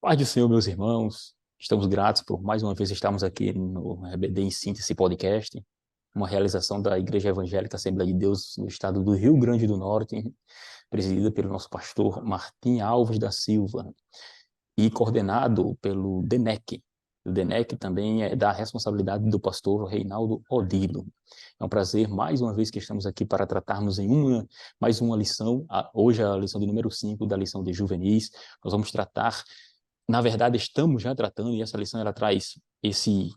Paz do Senhor, meus irmãos. Estamos gratos por mais uma vez estarmos aqui no EBD em Síntese Podcast, uma realização da Igreja Evangélica Assembleia de Deus no estado do Rio Grande do Norte, presidida pelo nosso pastor Martim Alves da Silva e coordenado pelo DENEC. O DENEC também é da responsabilidade do pastor Reinaldo Odilo. É um prazer, mais uma vez, que estamos aqui para tratarmos mais uma lição. Hoje é a lição de número 5 da lição de juvenis. Nós vamos tratar, na verdade, estamos já tratando, e essa lição ela traz esse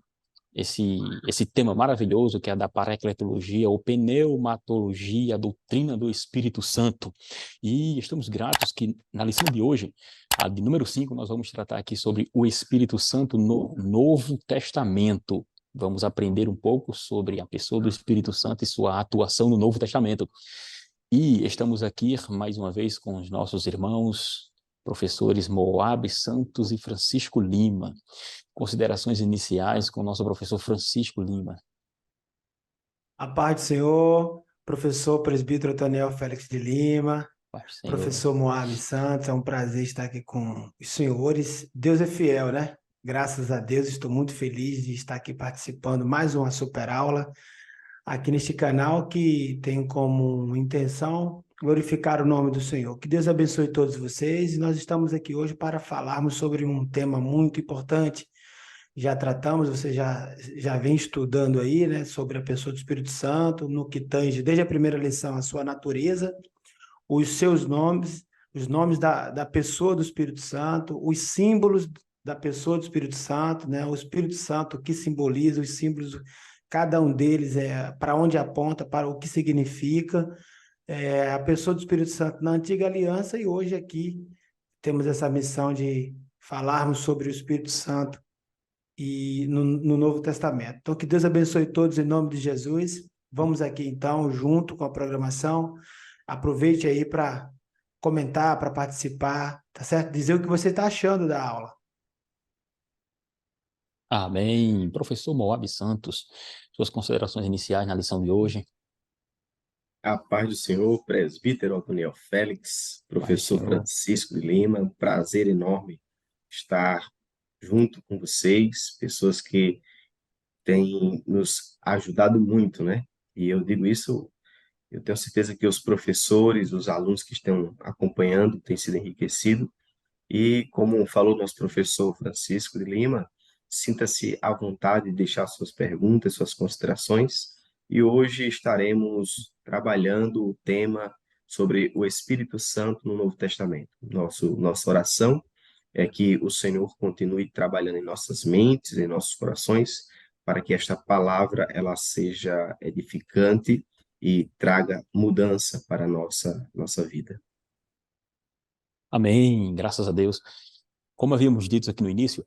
tema maravilhoso, que é a da paracletologia, ou pneumatologia, a doutrina do Espírito Santo. E estamos gratos que, na lição de hoje, a de número 5, nós vamos tratar aqui sobre o Espírito Santo no Novo Testamento. Vamos aprender um pouco sobre a pessoa do Espírito Santo e sua atuação no Novo Testamento. E estamos aqui, mais uma vez, com os nossos irmãos, professores Moab Santos e Francisco Lima. Considerações iniciais com o nosso professor Francisco Lima. A paz do Senhor, professor presbítero Otoniel Félix de Lima, professor Moab Santos, é um prazer estar aqui com os senhores. Deus é fiel, né? Graças a Deus, estou muito feliz de estar aqui participando mais uma super aula aqui neste canal que tem como intenção glorificar o nome do Senhor. Que Deus abençoe todos vocês e nós estamos aqui hoje para falarmos sobre um tema muito importante. Já tratamos, você já vem estudando aí, né, sobre a pessoa do Espírito Santo, no que tange, desde a primeira lição, a sua natureza, os seus nomes, os nomes da pessoa do Espírito Santo, os símbolos da pessoa do Espírito Santo, né, o Espírito Santo, o que simboliza, os símbolos, cada um deles é para onde aponta, para o que significa, a pessoa do Espírito Santo na Antiga Aliança, e hoje aqui temos essa missão de falarmos sobre o Espírito Santo e no Novo Testamento. Então, que Deus abençoe todos em nome de Jesus. Vamos aqui, então, junto com a programação. Aproveite aí para comentar, para participar, tá certo? Dizer o que você está achando da aula. Amém. Professor Moab Santos, suas considerações iniciais na lição de hoje. A paz do Senhor, presbítero Otoniel Félix, professor Francisco de Lima, um prazer enorme estar junto com vocês, pessoas que têm nos ajudado muito, né? E eu digo isso, eu tenho certeza que os professores, os alunos que estão acompanhando têm sido enriquecidos. E como falou nosso professor Francisco de Lima, sinta-se à vontade de deixar suas perguntas, suas considerações. E hoje estaremos trabalhando o tema sobre o Espírito Santo no Novo Testamento. Nossa oração é que o Senhor continue trabalhando em nossas mentes, em nossos corações, para que esta palavra ela seja edificante e traga mudança para a nossa vida. Amém, graças a Deus. Como havíamos dito aqui no início,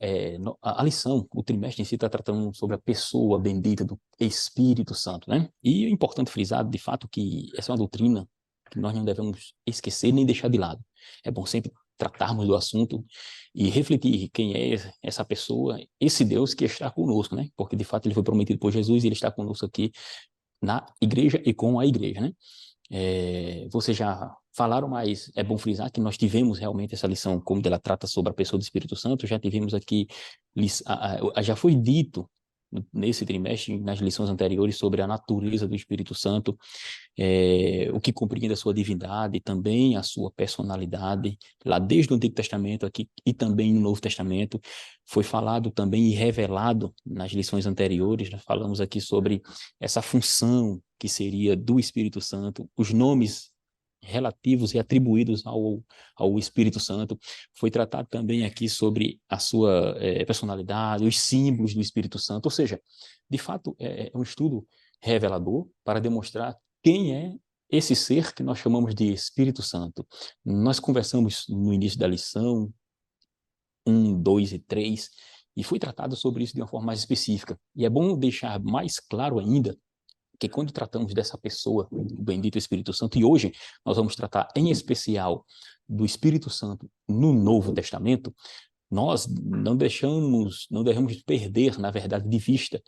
a lição, o trimestre em si está tratando sobre a pessoa bendita do Espírito Santo, né? E é importante frisar, de fato, que essa é uma doutrina que nós não devemos esquecer nem deixar de lado. É bom sempre tratarmos do assunto e refletir quem é essa pessoa, esse Deus que está conosco, né? Porque, de fato, ele foi prometido por Jesus e ele está conosco aqui na igreja e com a igreja, né? Vocês já falaram, mas é bom frisar que nós tivemos realmente essa lição, como ela trata sobre a pessoa do Espírito Santo, já tivemos aqui, já foi dito nesse trimestre, nas lições anteriores, sobre a natureza do Espírito Santo, o que compreende a sua divindade, também a sua personalidade, lá desde o Antigo Testamento aqui e também no Novo Testamento, foi falado também e revelado nas lições anteriores, nós falamos aqui sobre essa função que seria do Espírito Santo, os nomes relativos e atribuídos ao Espírito Santo. Foi tratado também aqui sobre a sua personalidade, os símbolos do Espírito Santo, ou seja, de fato é um estudo revelador para demonstrar quem é esse ser que nós chamamos de Espírito Santo. Nós conversamos no início da lição 1, 2 e 3, e foi tratado sobre isso de uma forma mais específica. E é bom deixar mais claro ainda que quando tratamos dessa pessoa, o bendito Espírito Santo, e hoje nós vamos tratar em especial do Espírito Santo no Novo Testamento, nós não devemos perder, na verdade, de vista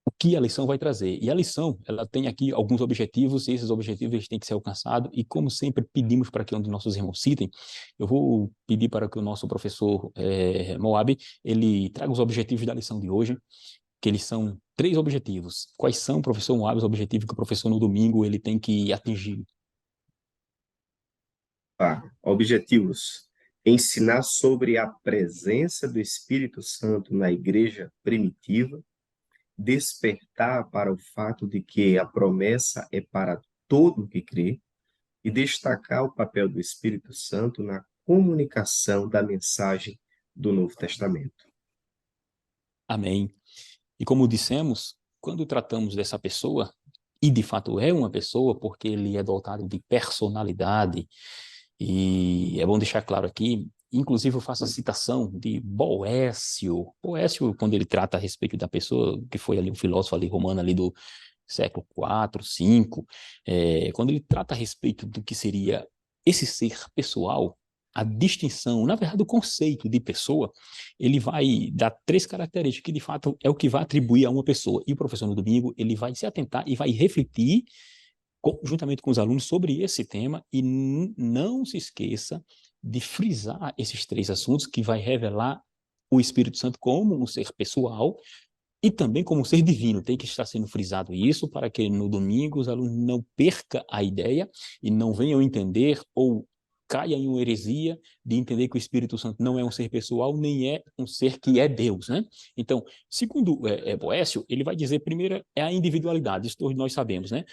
o que a lição vai trazer. E a lição, ela tem aqui alguns objetivos, e esses objetivos eles têm que ser alcançados, e como sempre pedimos para que um dos nossos irmãos citem, eu vou pedir para que o nosso professor Moab, ele traga os objetivos da lição de hoje, que eles são 3 objetivos. Quais são, professor Moab, os objetivos que o professor no domingo ele tem que atingir? Objetivos: ensinar sobre a presença do Espírito Santo na igreja primitiva, despertar para o fato de que a promessa é para todo o que crê e destacar o papel do Espírito Santo na comunicação da mensagem do Novo Testamento. Amém. E como dissemos, quando tratamos dessa pessoa, e de fato é uma pessoa, porque ele é dotado de personalidade, e é bom deixar claro aqui, inclusive eu faço a citação de Boécio. Boécio, quando ele trata a respeito da pessoa, que foi ali um filósofo ali romano ali do século IV, V, quando ele trata a respeito do que seria esse ser pessoal, a distinção, na verdade o conceito de pessoa, ele vai dar 3 características que de fato é o que vai atribuir a uma pessoa. E o professor no domingo, ele vai se atentar e vai refletir juntamente com os alunos sobre esse tema, e não se esqueça de frisar esses 3 assuntos que vai revelar o Espírito Santo como um ser pessoal e também como um ser divino. Tem que estar sendo frisado isso para que no domingo os alunos não percam a ideia e não venham entender ou caia em uma heresia de entender que o Espírito Santo não é um ser pessoal, nem é um ser que é Deus, né? Então, segundo Boécio, ele vai dizer, primeiro, é a individualidade, isso todos nós sabemos, né?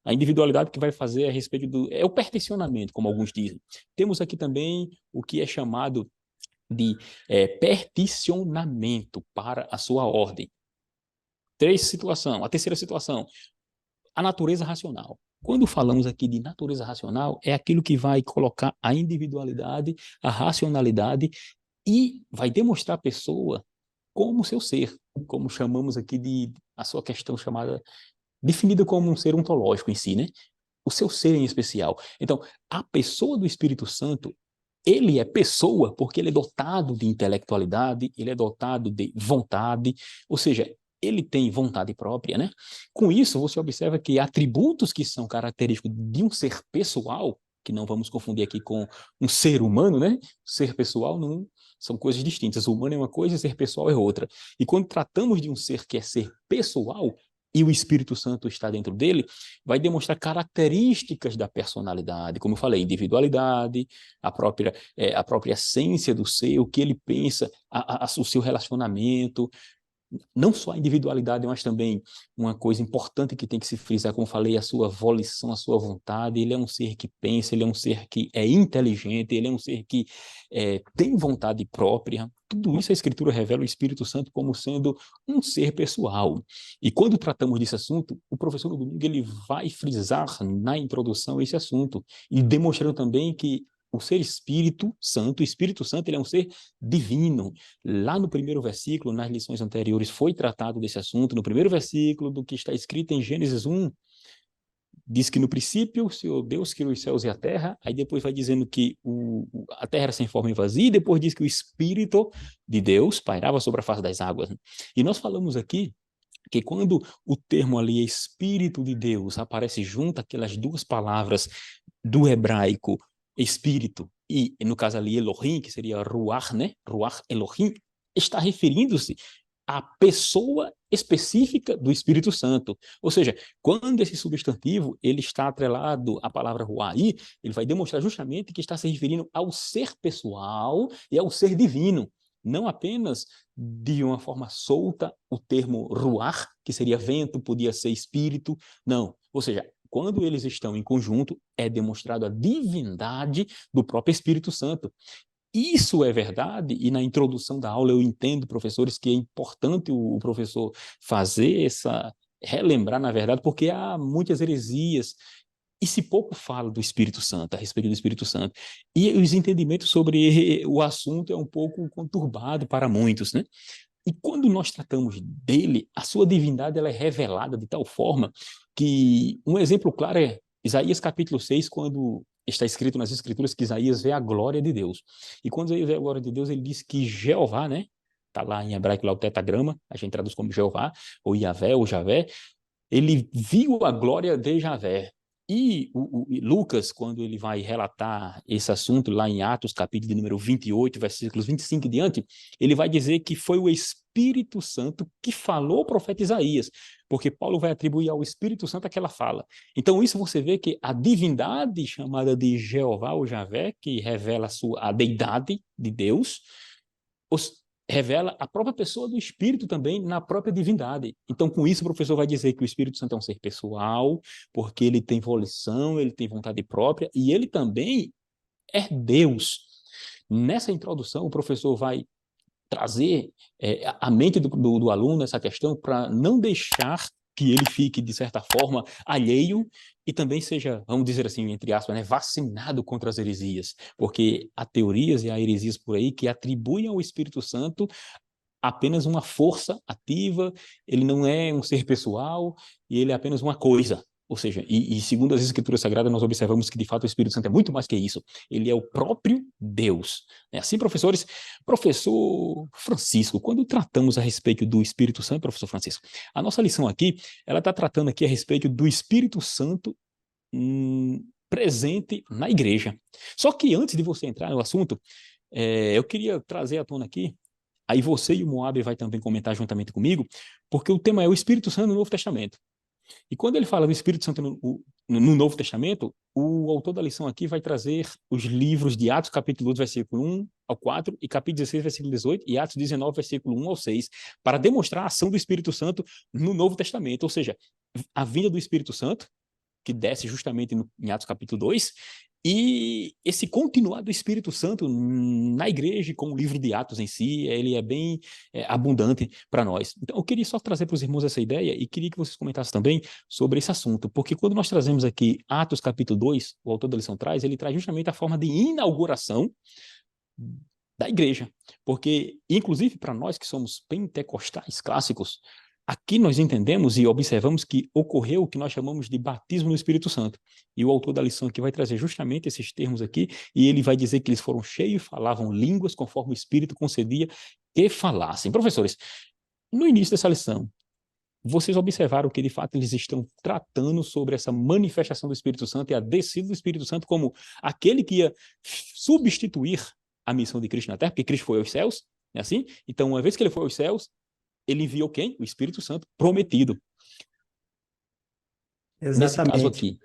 A individualidade que vai fazer a respeito é o pertencionamento, como alguns dizem. Temos aqui também o que é chamado de pertencionamento para a sua ordem. A terceira situação, a natureza racional. Quando falamos aqui de natureza racional, é aquilo que vai colocar a individualidade, a racionalidade e vai demonstrar a pessoa como seu ser, como chamamos aqui de a sua questão chamada, definida como um ser ontológico em si, né? O seu ser em especial. Então, a pessoa do Espírito Santo, ele é pessoa porque ele é dotado de intelectualidade, ele é dotado de vontade, ou seja, ele tem vontade própria, né? Com isso, você observa que atributos que são característicos de um ser pessoal, que não vamos confundir aqui com um ser humano, né? Ser pessoal não são coisas distintas. O humano é uma coisa e ser pessoal é outra. E quando tratamos de um ser que é ser pessoal, e o Espírito Santo está dentro dele, vai demonstrar características da personalidade, como eu falei, individualidade, a própria essência do ser, o que ele pensa, o seu relacionamento, não só a individualidade, mas também uma coisa importante que tem que se frisar, como eu falei, a sua volição, a sua vontade. Ele é um ser que pensa, ele é um ser que é inteligente, ele é um ser que tem vontade própria. Tudo isso a Escritura revela o Espírito Santo como sendo um ser pessoal. E quando tratamos desse assunto, o professor no domingo ele vai frisar na introdução esse assunto, e demonstrando também que o ser Espírito Santo, ele é um ser divino. Lá no primeiro versículo, nas lições anteriores, foi tratado desse assunto. No primeiro versículo do que está escrito em Gênesis 1, diz que no princípio o Senhor Deus criou os céus e a terra, aí depois vai dizendo que a terra era sem forma e vazia, e depois diz que o Espírito de Deus pairava sobre a face das águas. E nós falamos aqui que quando o termo ali Espírito de Deus aparece junto aquelas 2 palavras do hebraico, Espírito, e no caso ali Elohim, que seria Ruach, né? Ruach Elohim, está referindo-se à pessoa específica do Espírito Santo. Ou seja, quando esse substantivo ele está atrelado à palavra Ruach, ele vai demonstrar justamente que está se referindo ao ser pessoal e ao ser divino. Não apenas de uma forma solta o termo ruach, que seria vento, podia ser espírito, não. Ou seja, quando eles estão em conjunto, é demonstrado a divindade do próprio Espírito Santo. Isso é verdade, e na introdução da aula eu entendo, professores, que é importante o professor fazer relembrar, na verdade, porque há muitas heresias, e se pouco fala do Espírito Santo, a respeito do Espírito Santo. E os entendimentos sobre o assunto é um pouco conturbado para muitos, né? E quando nós tratamos dele, a sua divindade ela é revelada de tal forma que um exemplo claro é Isaías capítulo 6, quando está escrito nas Escrituras que Isaías vê a glória de Deus. E quando ele vê a glória de Deus, ele diz que Jeová, né, está lá em hebraico lá o tetagrama, a gente traduz como Jeová, ou Yahvé, ou Javé. Ele viu a glória de Javé. E Lucas, quando ele vai relatar esse assunto lá em Atos, capítulo de número 28, versículos 25 e diante, ele vai dizer que foi o Espírito Santo que falou ao profeta Isaías, porque Paulo vai atribuir ao Espírito Santo aquela fala. Então, isso você vê que a divindade chamada de Jeová ou Javé, que revela a deidade de Deus, revela a própria pessoa do Espírito também na própria divindade. Então, com isso, o professor vai dizer que o Espírito Santo é um ser pessoal, porque ele tem volição, ele tem vontade própria, e ele também é Deus. Nessa introdução, o professor vai trazer a mente do aluno essa questão para não deixar que ele fique, de certa forma, alheio e também seja, vamos dizer assim, entre aspas, né, vacinado contra as heresias, porque há teorias e há heresias por aí que atribuem ao Espírito Santo apenas uma força ativa, ele não é um ser pessoal e ele é apenas uma coisa. Ou seja, e segundo as Escrituras Sagradas, nós observamos que, de fato, o Espírito Santo é muito mais que isso. Ele é o próprio Deus. É assim, professores? Professor Francisco, quando tratamos a respeito do Espírito Santo, professor Francisco, a nossa lição aqui, ela está tratando aqui a respeito do Espírito Santo presente na igreja. Só que antes de você entrar no assunto, eu queria trazer à tona aqui, aí você e o Moab vai também comentar juntamente comigo, porque o tema é o Espírito Santo no Novo Testamento. E quando ele fala do Espírito Santo no Novo Testamento, o autor da lição aqui vai trazer os livros de Atos, capítulo 2, versículo 1 ao 4, e capítulo 16, versículo 18, e Atos 19, versículo 1 ao 6, para demonstrar a ação do Espírito Santo no Novo Testamento, ou seja, a vinda do Espírito Santo, que desce justamente em Atos capítulo 2, e esse continuar do Espírito Santo na igreja, com o livro de Atos em si, ele é bem abundante para nós. Então, eu queria só trazer para os irmãos essa ideia e queria que vocês comentassem também sobre esse assunto, porque quando nós trazemos aqui Atos capítulo 2, o autor da lição traz, ele traz justamente a forma de inauguração da igreja, porque, inclusive, para nós que somos pentecostais clássicos, aqui nós entendemos e observamos que ocorreu o que nós chamamos de batismo no Espírito Santo. E o autor da lição aqui vai trazer justamente esses termos aqui, e ele vai dizer que eles foram cheios e falavam línguas conforme o Espírito concedia que falassem. Professores, no início dessa lição, vocês observaram que, de fato, eles estão tratando sobre essa manifestação do Espírito Santo e a descida do Espírito Santo como aquele que ia substituir a missão de Cristo na Terra, porque Cristo foi aos céus, é assim? Então, uma vez que ele foi aos céus, ele enviou quem? O Espírito Santo prometido. Exatamente. Nesse caso aqui.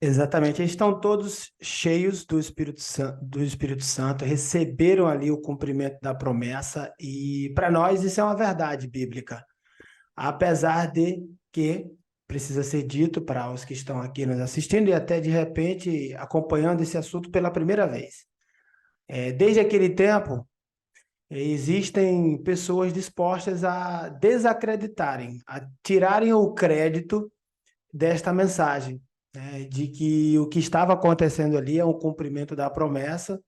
Exatamente. Eles estão todos cheios do Espírito Santo, receberam ali o cumprimento da promessa, e para nós isso é uma verdade bíblica. Apesar de que precisa ser dito para os que estão aqui nos assistindo e até de repente acompanhando esse assunto pela primeira vez. Desde aquele tempo, existem pessoas dispostas a desacreditarem, a tirarem o crédito desta mensagem, né, de que o que estava acontecendo ali é um cumprimento da promessa,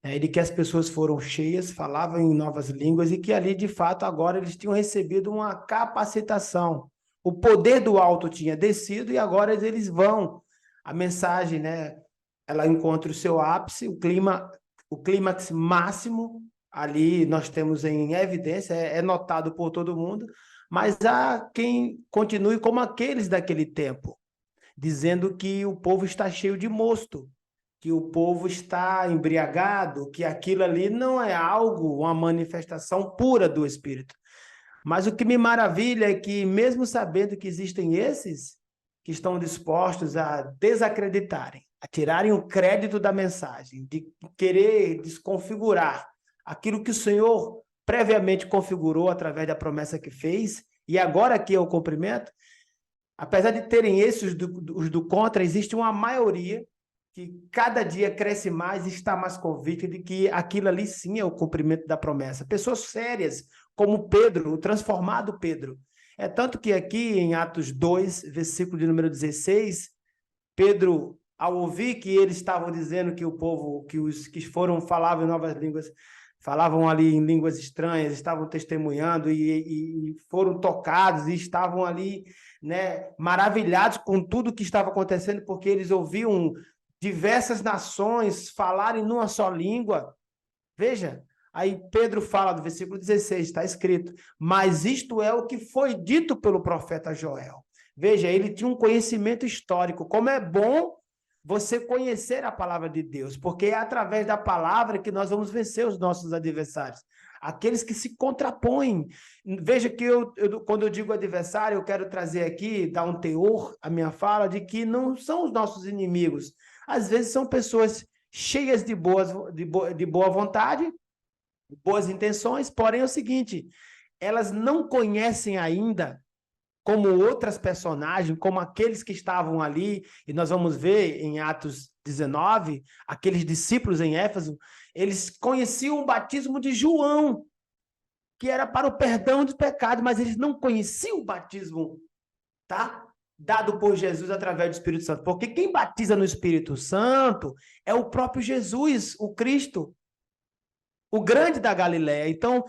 né, de que as pessoas foram cheias, falavam em novas línguas e que ali, de fato, agora eles tinham recebido uma capacitação. O poder do alto tinha descido e agora eles vão. A mensagem, né, ela encontra o seu ápice, o clímax máximo, ali nós temos em evidência, é notado por todo mundo, mas há quem continue como aqueles daquele tempo, dizendo que o povo está cheio de mosto, que o povo está embriagado, que aquilo ali não é algo, uma manifestação pura do Espírito. Mas o que me maravilha é que, mesmo sabendo que existem esses que estão dispostos a desacreditarem, a tirarem o crédito da mensagem, de querer desconfigurar aquilo que o Senhor previamente configurou através da promessa que fez, e agora aqui é o cumprimento, apesar de terem esses os do contra, existe uma maioria que cada dia cresce mais e está mais convicta de que aquilo ali sim é o cumprimento da promessa. Pessoas sérias, como Pedro, o transformado Pedro. É tanto que aqui em Atos 2, versículo de número 16, Pedro, ao ouvir que eles estavam dizendo que o povo, que os que falavam em novas línguas, falavam ali em línguas estranhas, estavam testemunhando e foram tocados e estavam ali, né, maravilhados com tudo que estava acontecendo, porque eles ouviam diversas nações falarem numa só língua. Veja, Aí Pedro fala do versículo 16, está escrito, mas isto é o que foi dito pelo profeta Joel. Veja, ele tinha um conhecimento histórico. Como é bom você conhecer a palavra de Deus, porque é através da palavra que nós vamos vencer os nossos adversários, aqueles que se contrapõem. Veja que quando eu digo adversário, eu quero trazer aqui, dar um teor à minha fala, de que não são os nossos inimigos. Às vezes são pessoas cheias de boa vontade, boas intenções, porém é o seguinte, elas não conhecem ainda como outras personagens, como aqueles que estavam ali, e nós vamos ver em Atos 19, aqueles discípulos em Éfeso, eles conheciam o batismo de João, que era para o perdão dos pecados, mas eles não conheciam o batismo, tá? Dado por Jesus através do Espírito Santo. Porque quem batiza no Espírito Santo é o próprio Jesus, o Cristo, o grande da Galileia. Então,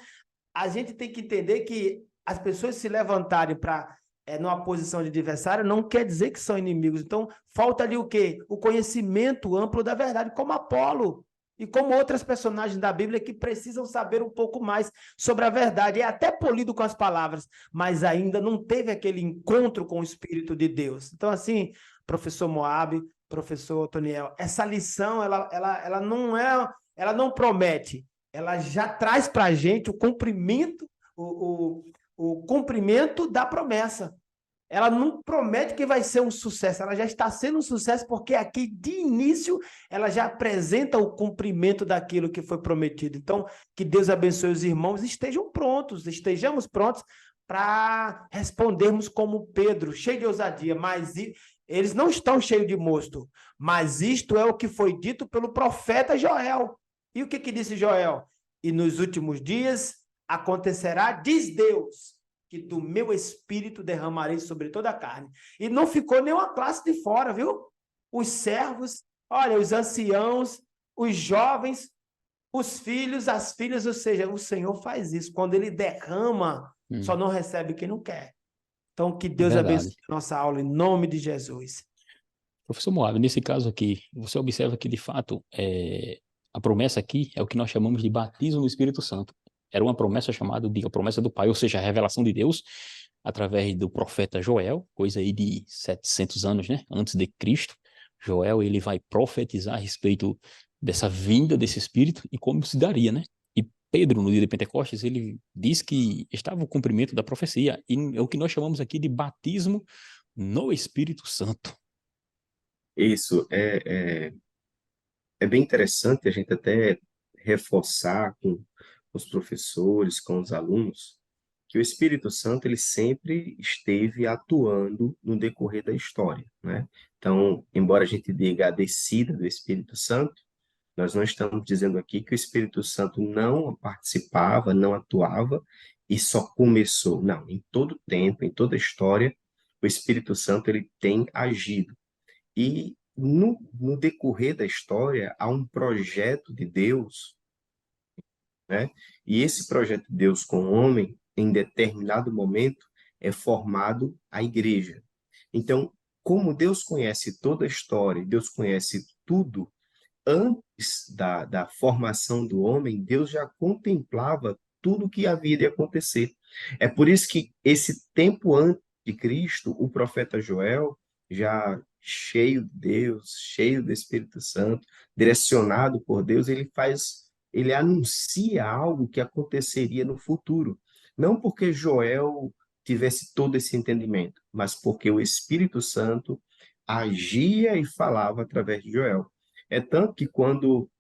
a gente tem que entender que as pessoas se levantarem para numa posição de adversário não quer dizer que são inimigos. Então, falta ali o quê? O conhecimento amplo da verdade, como Apolo e como outras personagens da Bíblia que precisam saber um pouco mais sobre a verdade. É até polido com as palavras, mas ainda não teve aquele encontro com o Espírito de Deus. Então, assim, professor Moab, professor Otoniel, essa lição, ela não é, ela não promete, ela já traz para a gente o cumprimento, o cumprimento da promessa. Ela não promete que vai ser um sucesso, ela já está sendo um sucesso, porque aqui, de início, ela já apresenta o cumprimento daquilo que foi prometido. Então, que Deus abençoe os irmãos, estejamos prontos para respondermos como Pedro, cheio de ousadia, mas eles não estão cheios de mosto, mas isto é o que foi dito pelo profeta Joel. E o que disse Joel? E nos últimos dias acontecerá, diz Deus, que do meu espírito derramarei sobre toda a carne. E não ficou nenhuma classe de fora, viu? Os servos, olha, os anciãos, os jovens, os filhos, as filhas, ou seja, o Senhor faz isso. Quando ele derrama, só não recebe quem não quer. Então, que Deus abençoe a nossa aula em nome de Jesus. Professor Moab, nesse caso aqui, você observa que, de fato, a promessa aqui é o que nós chamamos de batismo no Espírito Santo. Era uma promessa chamada de a promessa do Pai, ou seja, a revelação de Deus através do profeta Joel, coisa aí de 700 anos, né, antes de Cristo. Joel, ele vai profetizar a respeito dessa vinda desse Espírito e como se daria, né? E Pedro, no dia de Pentecostes, ele diz que estava o cumprimento da profecia, e é o que nós chamamos aqui de batismo no Espírito Santo. Isso é bem interessante a gente até reforçar com os professores, com os alunos, que o Espírito Santo ele sempre esteve atuando no decorrer da história, né? Então, embora a gente diga a descida do Espírito Santo, nós não estamos dizendo aqui que o Espírito Santo não participava, não atuava e só começou. Não, em todo tempo, em toda a história, o Espírito Santo ele tem agido. E no decorrer da história, há um projeto de Deus, né? E esse projeto de Deus com o homem, em determinado momento, é formado a igreja. Então, como Deus conhece toda a história, Deus conhece tudo, antes da formação do homem, Deus já contemplava tudo o que havia de acontecer. É por isso que esse tempo antes de Cristo, o profeta Joel, já cheio de Deus, cheio do Espírito Santo, direcionado por Deus, ele anuncia algo que aconteceria no futuro. Não porque Joel tivesse todo esse entendimento, mas porque o Espírito Santo agia e falava através de Joel. É tanto que quando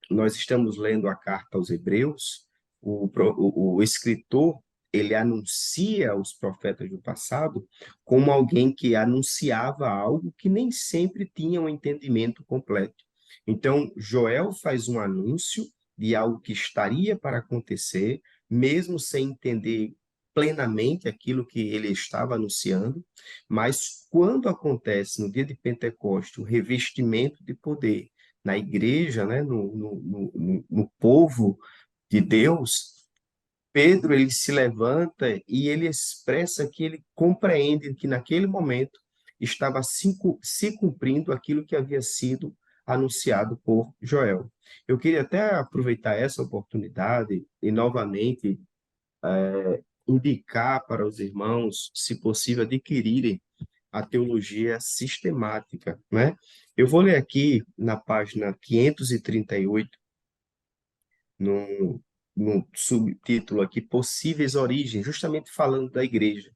nós estamos lendo a carta aos Hebreus, o escritor ele anuncia os profetas do passado como alguém que anunciava algo que nem sempre tinha um entendimento completo. Então, Joel faz um anúncio de algo que estaria para acontecer, mesmo sem entender plenamente aquilo que ele estava anunciando, mas quando acontece no dia de Pentecostes o revestimento de poder na igreja, né, no povo de Deus, Pedro ele se levanta e ele expressa que ele compreende que naquele momento estava se cumprindo aquilo que havia sido anunciado por Joel. Eu queria até aproveitar essa oportunidade e novamente indicar para os irmãos, se possível, adquirirem a teologia sistemática, né? Eu vou ler aqui na página 538, no, no subtítulo aqui, Possíveis Origens, justamente falando da igreja.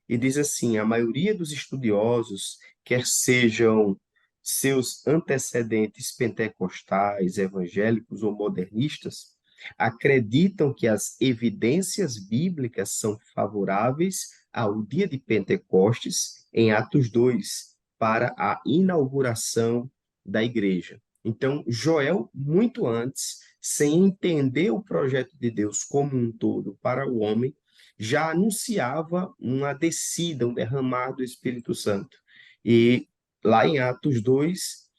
E diz assim: a maioria dos estudiosos, quer sejam seus antecedentes pentecostais, evangélicos ou modernistas, acreditam que as evidências bíblicas são favoráveis ao dia de Pentecostes, em Atos 2, para a inauguração da igreja. Então, Joel, muito antes, sem entender o projeto de Deus como um todo para o homem, já anunciava uma descida, um derramar do Espírito Santo. E lá em Atos 2,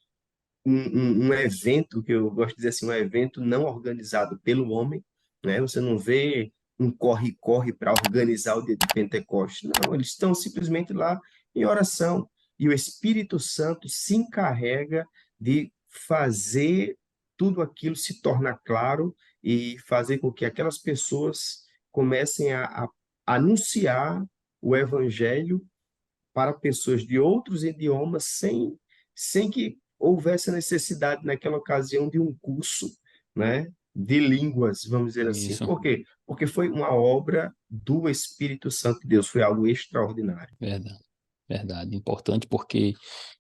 um evento, que eu gosto de dizer assim, um evento não organizado pelo homem, né? Você não vê um corre-corre para organizar o dia de Pentecostes. Não, eles estão simplesmente lá em oração. E o Espírito Santo se encarrega de fazer tudo aquilo se tornar claro e fazer com que aquelas pessoas comecem a anunciar o evangelho para pessoas de outros idiomas sem que houvesse a necessidade naquela ocasião de um curso, né, de línguas, vamos dizer assim. Isso, Por quê? Porque foi uma obra do Espírito Santo de Deus, foi algo extraordinário. verdade, verdade. Importante porque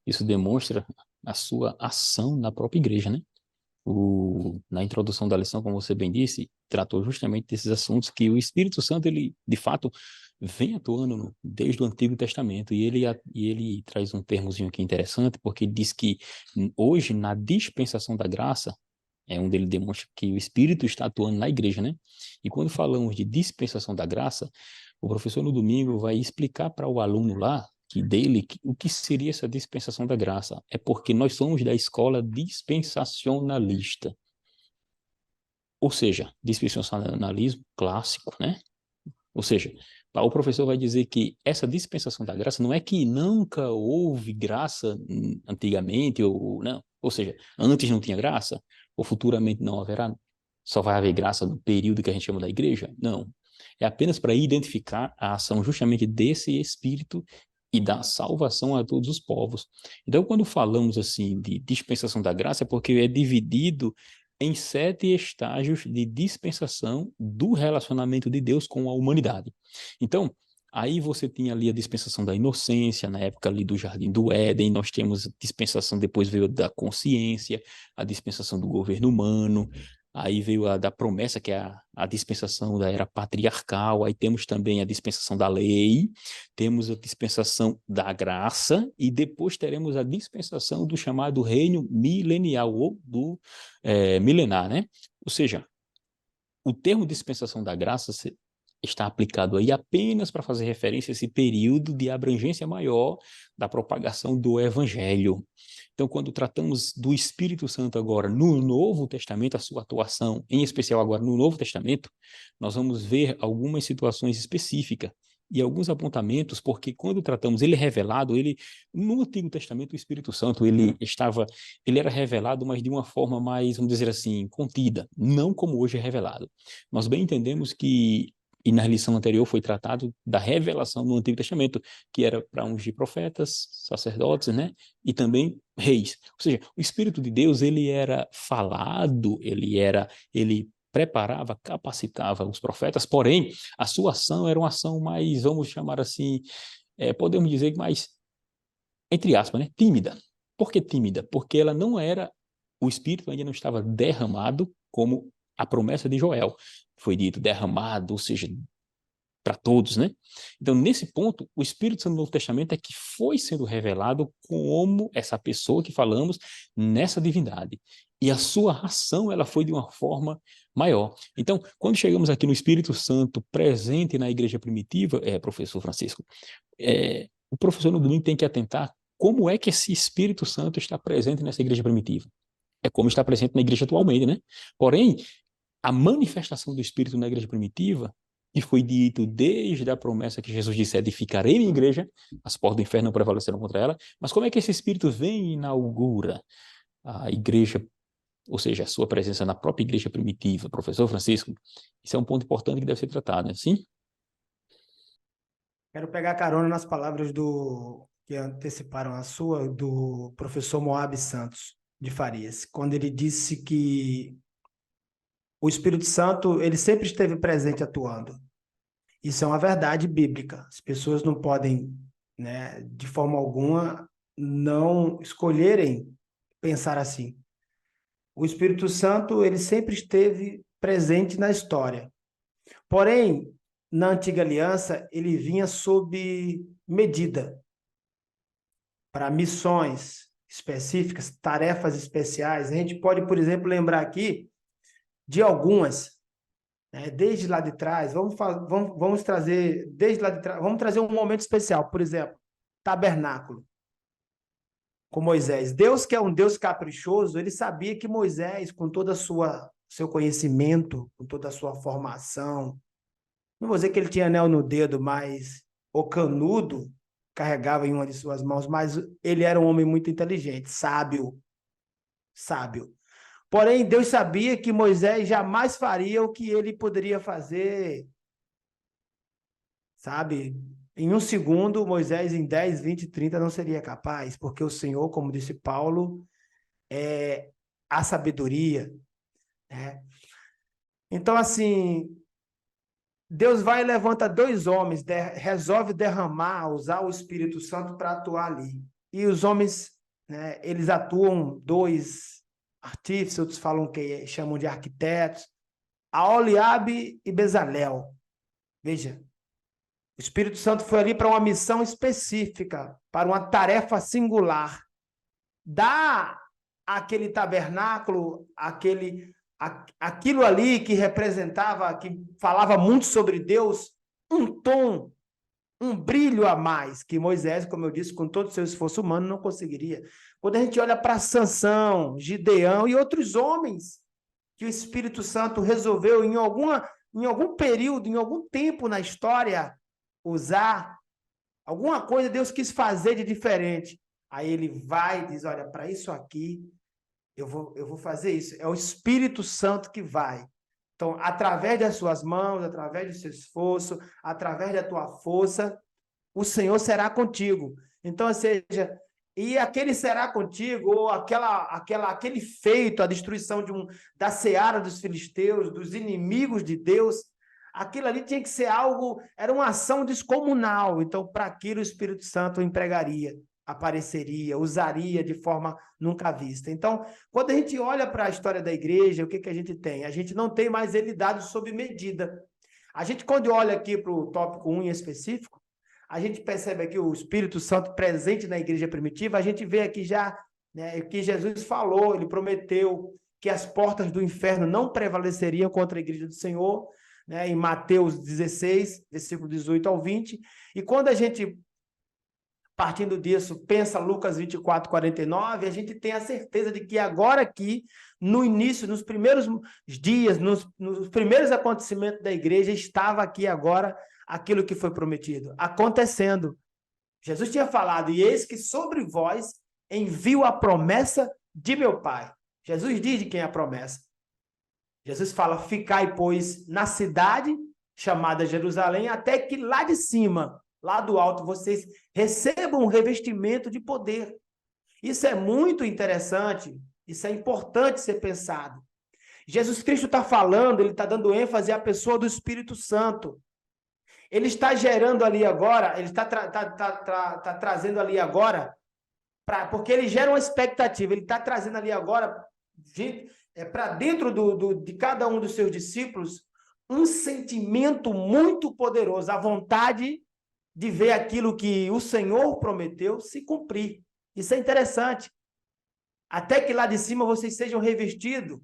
isso demonstra a sua ação na própria igreja, né? Na introdução da lição, como você bem disse, tratou justamente desses assuntos que o Espírito Santo, ele, de fato, vem atuando desde o Antigo Testamento, e ele traz um termozinho aqui interessante, porque ele diz que hoje, na dispensação da graça, é onde ele demonstra que o Espírito está atuando na igreja, né? E quando falamos de dispensação da graça, o professor no domingo vai explicar para o aluno lá, o que seria essa dispensação da graça. É porque nós somos da escola dispensacionalista. Ou seja, dispensacionalismo clássico, né? Ou seja, o professor vai dizer que essa dispensação da graça não é que nunca houve graça antigamente, ou não. Ou seja, antes não tinha graça, ou futuramente não haverá, só vai haver graça no período que a gente chama da igreja? Não. É apenas para identificar a ação justamente desse Espírito e da salvação a todos os povos. Então, quando falamos assim de dispensação da graça, é porque é dividido em 7 estágios de dispensação do relacionamento de Deus com a humanidade. Então, aí você tinha ali a dispensação da inocência, na época ali do Jardim do Éden, nós temos a dispensação, depois veio da consciência, a dispensação do governo humano, aí veio a da promessa, que é a dispensação da era patriarcal, aí temos também a dispensação da lei, temos a dispensação da graça, e depois teremos a dispensação do chamado reino milenial, ou do milenar, né? Ou seja, o termo dispensação da graça está aplicado aí apenas para fazer referência a esse período de abrangência maior da propagação do evangelho. Então, quando tratamos do Espírito Santo agora no Novo Testamento, a sua atuação, em especial agora no Novo Testamento, nós vamos ver algumas situações específicas e alguns apontamentos, porque quando tratamos ele é revelado, no Antigo Testamento o Espírito Santo ele era revelado, mas de uma forma mais, vamos dizer assim, contida, não como hoje é revelado. Nós bem entendemos que, e na lição anterior foi tratado da revelação no Antigo Testamento, que era para ungir profetas, sacerdotes, né? E também reis. Ou seja, o Espírito de Deus, ele era falado, ele preparava, capacitava os profetas, porém, a sua ação era uma ação mais, vamos chamar assim, podemos dizer mais, entre aspas, né? Tímida. Por que tímida? Porque ela não era, o Espírito ainda não estava derramado como a promessa de Joel. Foi dito derramado, ou seja, para todos, né? Então, nesse ponto, o Espírito Santo do Novo Testamento é que foi sendo revelado como essa pessoa que falamos nessa divindade. E a sua ação, ela foi de uma forma maior. Então, quando chegamos aqui no Espírito Santo presente na igreja primitiva, professor Francisco, o professor no domingo tem que atentar como é que esse Espírito Santo está presente nessa igreja primitiva. É como está presente na igreja atualmente, né? Porém, a manifestação do Espírito na igreja primitiva, e foi dito desde a promessa que Jesus disse: edificarei minha igreja, as portas do inferno não prevalecerão contra ela. Mas como é que esse Espírito vem e inaugura? a igreja, ou seja, a sua presença na própria igreja primitiva, professor Francisco, isso é um ponto importante que deve ser tratado, né? Sim? Quero pegar carona nas palavras que anteciparam a sua, do professor Moab Santos de Farias, quando ele disse que o Espírito Santo, ele sempre esteve presente atuando. Isso é uma verdade bíblica. As pessoas não podem, né, de forma alguma, não escolherem pensar assim. O Espírito Santo, ele sempre esteve presente na história. Porém, na Antiga Aliança, ele vinha sob medida para missões específicas, tarefas especiais. A gente pode, por exemplo, lembrar aqui de algumas, né? Desde lá de trás, vamos trazer, desde lá de trás, vamos trazer um momento especial, por exemplo, tabernáculo, com Moisés. Deus, que é um Deus caprichoso, ele sabia que Moisés, com todo seu conhecimento, com toda a sua formação, não vou dizer que ele tinha anel no dedo, mas o canudo carregava em uma de suas mãos, mas ele era um homem muito inteligente, sábio. Porém, Deus sabia que Moisés jamais faria o que ele poderia fazer, sabe? Em um segundo, Moisés em 10, 20, 30 não seria capaz, porque o Senhor, como disse Paulo, é a sabedoria, né? Então, assim, Deus vai e levanta dois homens, resolve usar o Espírito Santo para atuar ali. E os homens, né, eles atuam, dois artífices, outros chamam de arquitetos, Aholiabe e Bezalel. Veja, o Espírito Santo foi ali para uma missão específica, para uma tarefa singular. Dá aquele tabernáculo, aquilo ali que representava, que falava muito sobre Deus, um tom, um brilho a mais, que Moisés, como eu disse, com todo o seu esforço humano, não conseguiria. Quando a gente olha para Sansão, Gideão e outros homens que o Espírito Santo resolveu em algum período, em algum tempo na história, usar, alguma coisa Deus quis fazer de diferente. Aí ele vai e diz, olha, para isso aqui, eu vou fazer isso. É o Espírito Santo que vai. Então, através das suas mãos, através do seu esforço, através da tua força, o Senhor será contigo. Então, ou seja, e aquele será contigo, ou aquele feito, a destruição da seara dos filisteus, dos inimigos de Deus, aquilo ali tinha que ser algo, era uma ação descomunal. Então, para aquilo o Espírito Santo empregaria, apareceria, usaria de forma nunca vista. Então, quando a gente olha para a história da igreja, o que a gente tem? A gente não tem mais ele dado sob medida. A gente, quando olha aqui para o tópico 1 em específico, a gente percebe aqui o Espírito Santo presente na igreja primitiva, a gente vê aqui já, né, que Jesus falou, ele prometeu que as portas do inferno não prevaleceriam contra a igreja do Senhor, né, em Mateus 16, versículo 18 ao 20, e quando a gente, partindo disso, pensa Lucas 24, 49, a gente tem a certeza de que agora aqui, no início, nos primeiros dias, nos primeiros acontecimentos da igreja, estava aqui agora aquilo que foi prometido, acontecendo. Jesus tinha falado, e eis que sobre vós envio a promessa de meu Pai. Jesus diz de quem é a promessa. Jesus fala, ficai, pois, na cidade chamada Jerusalém, até que lá de cima, lá do alto, vocês recebam um revestimento de poder. Isso é muito interessante, isso é importante ser pensado. Jesus Cristo está falando, ele está dando ênfase à pessoa do Espírito Santo. Ele está gerando ali agora, ele está trazendo ali agora, porque ele gera uma expectativa, ele está trazendo ali agora, para dentro de cada um dos seus discípulos, um sentimento muito poderoso, a vontade de ver aquilo que o Senhor prometeu se cumprir. Isso é interessante. Até que lá de cima vocês sejam revestidos.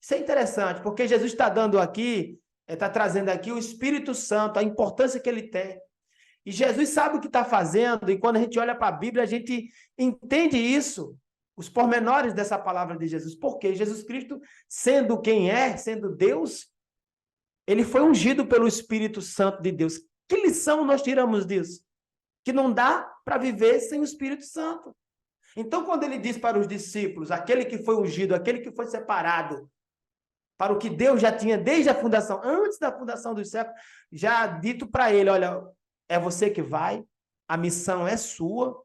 Isso é interessante, porque Jesus está dando aqui, está trazendo aqui o Espírito Santo, a importância que ele tem. E Jesus sabe o que está fazendo, e quando a gente olha para a Bíblia, a gente entende isso, os pormenores dessa palavra de Jesus. Porque Jesus Cristo, sendo quem é, sendo Deus, ele foi ungido pelo Espírito Santo de Deus. Que lição nós tiramos disso? Que não dá para viver sem o Espírito Santo. Então, quando ele diz para os discípulos, aquele que foi ungido, aquele que foi separado, para o que Deus já tinha desde a fundação, antes da fundação dos séculos, já dito para ele, olha, é você que vai, a missão é sua.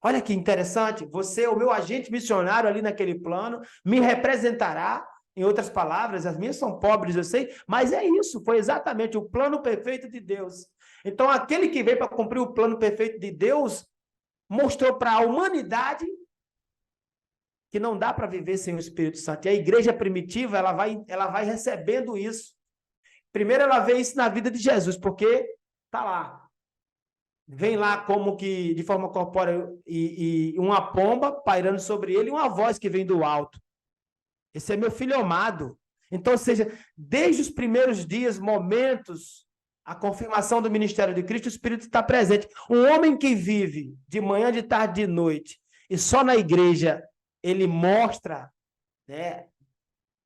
Olha que interessante, você é o meu agente missionário ali naquele plano, me representará, em outras palavras, as minhas são pobres, eu sei, mas é isso, foi exatamente o plano perfeito de Deus. Então, aquele que veio para cumprir o plano perfeito de Deus, mostrou para a humanidade que não dá para viver sem o Espírito Santo. E a igreja primitiva, ela vai recebendo isso. Primeiro ela vê isso na vida de Jesus, porque tá lá. Vem lá como que, de forma corpórea, e uma pomba pairando sobre ele e uma voz que vem do alto. Esse é meu filho amado. Então, ou seja, desde os primeiros dias, momentos, a confirmação do ministério de Cristo, o Espírito está presente. Um homem que vive de manhã, de tarde, de noite, e só na igreja ele mostra, né,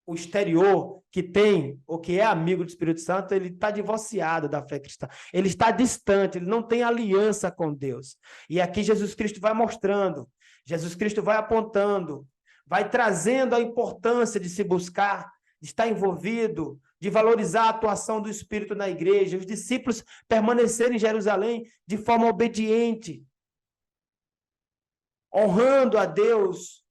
o exterior que tem, ou que é amigo do Espírito Santo, ele está divorciado da fé cristã. Ele está distante, ele não tem aliança com Deus. E aqui Jesus Cristo vai mostrando, Jesus Cristo vai apontando, vai trazendo a importância de se buscar, de estar envolvido, de valorizar a atuação do Espírito na igreja, os discípulos permanecerem em Jerusalém de forma obediente, honrando a Deus,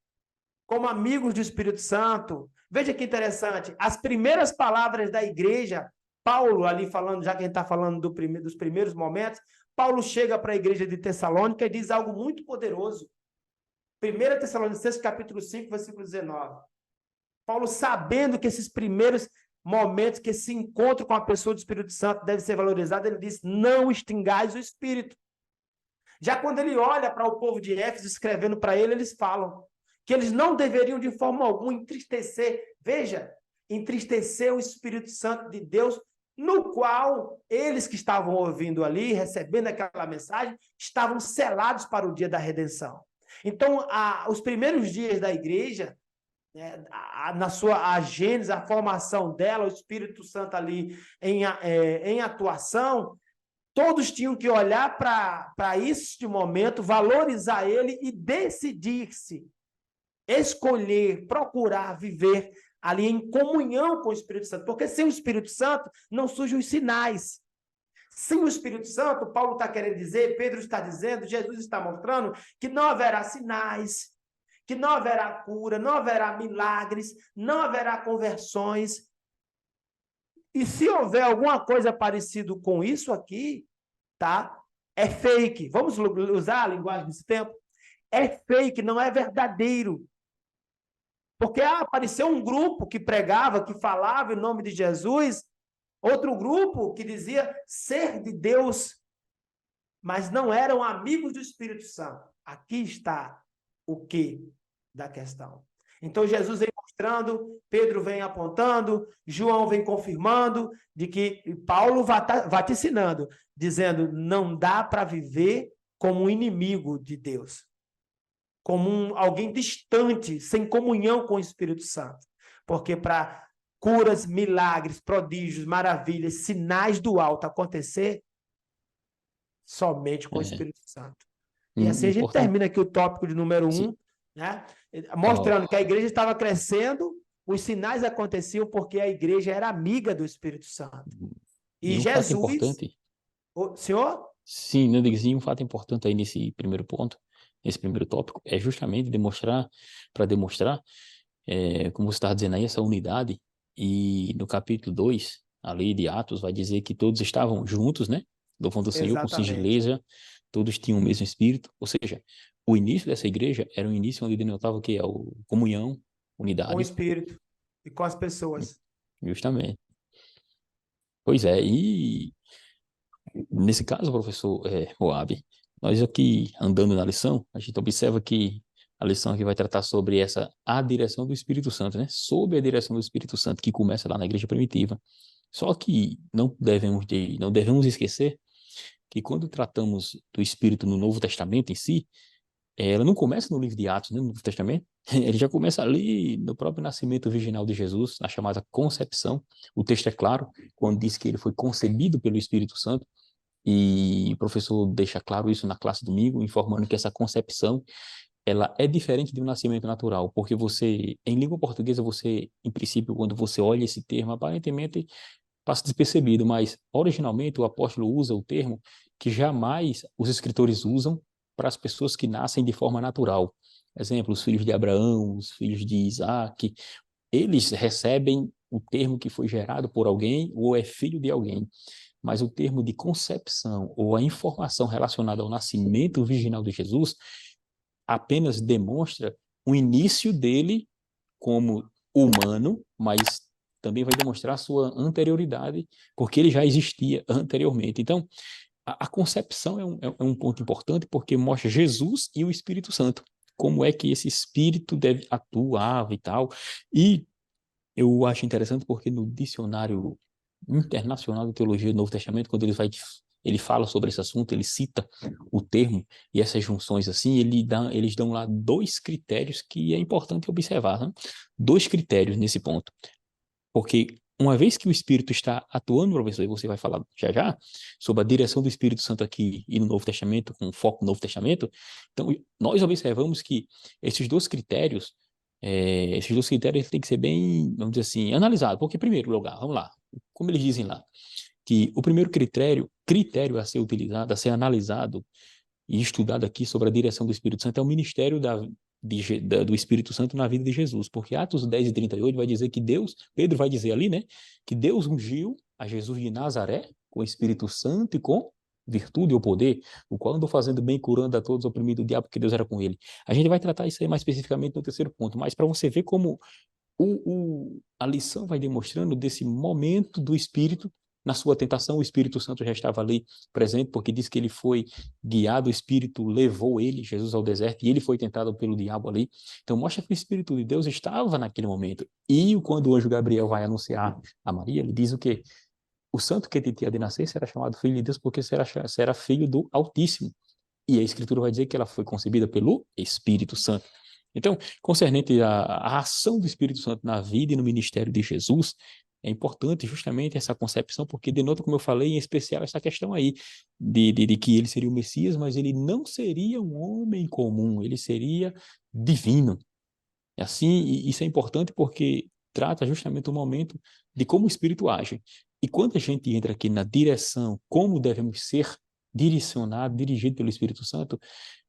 como amigos do Espírito Santo. Veja que interessante, as primeiras palavras da igreja, Paulo ali falando, já que a gente está falando dos primeiros momentos, Paulo chega para a igreja de Tessalônica e diz algo muito poderoso. 1 Tessalonicenses capítulo 5, versículo 19. Paulo, sabendo que esses primeiros momentos, que esse encontro com a pessoa do Espírito Santo deve ser valorizado, ele diz, não extingais o Espírito. Já quando ele olha para o povo de Éfeso, escrevendo para ele, eles falam que eles não deveriam de forma alguma entristecer, veja, entristecer o Espírito Santo de Deus, no qual eles que estavam ouvindo ali, recebendo aquela mensagem, estavam selados para o dia da redenção. Então, os primeiros dias da igreja, né, na sua gênese, a formação dela, o Espírito Santo ali em atuação, todos tinham que olhar para este momento, valorizar ele e decidir-se, escolher, procurar viver ali em comunhão com o Espírito Santo, porque sem o Espírito Santo não surgem os sinais. Sem o Espírito Santo, Paulo está querendo dizer, Pedro está dizendo, Jesus está mostrando que não haverá sinais, que não haverá cura, não haverá milagres, não haverá conversões. E se houver alguma coisa parecida com isso aqui, tá? É fake. Vamos usar a linguagem desse tempo? É fake, não é verdadeiro. Porque apareceu um grupo que pregava, que falava em nome de Jesus, outro grupo que dizia ser de Deus, mas não eram amigos do Espírito Santo. Aqui está o quê da questão. Então, Jesus vem mostrando, Pedro vem apontando, João vem confirmando, de que Paulo vaticinando, dizendo, não dá para viver como um inimigo de Deus, como alguém distante, sem comunhão com o Espírito Santo. Porque para curas, milagres, prodígios, maravilhas, sinais do alto acontecer, somente com o Espírito Santo. E assim a gente termina aqui o tópico de número 1, né? Mostrando que a igreja estava crescendo, os sinais aconteciam porque a igreja era amiga do Espírito Santo. E Jesus... fato importante... Senhor? Sim, eu digo assim, um fato importante aí nesse primeiro ponto, nesse primeiro tópico, é justamente demonstrar, como você está dizendo aí, essa unidade. E no capítulo 2, a lei de Atos vai dizer que todos estavam juntos, né? Louvando o Senhor com singeleza, todos tinham o mesmo espírito. Ou seja, o início dessa igreja era um início onde denotava o que? A comunhão, unidade. Com o espírito e com as pessoas. Justamente. Pois é, e nesse caso, professor Moab, nós aqui andando na lição, a gente observa que a lição aqui vai tratar sobre a direção do Espírito Santo, né? Sob a direção do Espírito Santo, que começa lá na igreja primitiva. Só que não devemos esquecer que quando tratamos do Espírito no Novo Testamento em si, ela não começa no livro de Atos, né, no Novo Testamento, ele já começa ali no próprio nascimento virginal de Jesus, na chamada concepção. O texto é claro, quando diz que ele foi concebido pelo Espírito Santo, E o professor deixa claro isso na classe domingo, informando que essa concepção, ela é diferente de um nascimento natural, porque você, em língua portuguesa, você, em princípio, quando você olha esse termo, aparentemente passa despercebido, mas originalmente o apóstolo usa o termo que jamais os escritores usam para as pessoas que nascem de forma natural. Exemplo, os filhos de Abraão, os filhos de Isaac, eles recebem o termo que foi gerado por alguém ou é filho de alguém. Mas o termo de concepção ou a informação relacionada ao nascimento virginal de Jesus apenas demonstra o início dele como humano, mas também vai demonstrar sua anterioridade, porque ele já existia anteriormente. Então, a concepção é um ponto importante, porque mostra Jesus e o Espírito Santo, como é que esse Espírito deve atuar e tal. E eu acho interessante porque no dicionário internacional de teologia do Novo Testamento, quando ele fala sobre esse assunto, ele cita o termo e essas junções assim, eles dão lá dois critérios que é importante observar, né? Dois critérios nesse ponto. Porque uma vez que o Espírito está atuando, professor, e você vai falar já já, sobre a direção do Espírito Santo aqui e no Novo Testamento, com foco no Novo Testamento, então nós observamos que esses dois critérios, têm que ser bem, vamos dizer assim, analisados. Porque, primeiro lugar, vamos lá, como eles dizem lá, que o primeiro critério a ser utilizado, a ser analisado e estudado aqui sobre a direção do Espírito Santo é o ministério do Espírito Santo na vida de Jesus, porque Atos 10 e 38 vai dizer que Pedro vai dizer ali, né, que Deus ungiu a Jesus de Nazaré com o Espírito Santo e com virtude ou poder, o qual andou fazendo bem, curando a todos, oprimindo o diabo, porque Deus era com ele. A gente vai tratar isso aí mais especificamente no terceiro ponto, mas para você ver como a lição vai demonstrando desse momento do Espírito na sua tentação. O Espírito Santo já estava ali presente, porque diz que ele foi guiado, o Espírito levou ele, Jesus, ao deserto, e ele foi tentado pelo diabo ali. Então mostra que o Espírito de Deus estava naquele momento. E quando o anjo Gabriel vai anunciar a Maria, ele diz o quê? O santo que tinha de nascer será chamado filho de Deus, porque será filho do Altíssimo. E a Escritura vai dizer que ela foi concebida pelo Espírito Santo. Então, concernente à ação do Espírito Santo na vida e no ministério de Jesus, é importante justamente essa concepção, porque denota, como eu falei, em especial essa questão aí de que ele seria o Messias, mas ele não seria um homem comum, ele seria divino. Assim, isso é importante porque trata justamente o momento de como o Espírito age. E quando a gente entra aqui na direção, como devemos ser direcionados, dirigidos pelo Espírito Santo,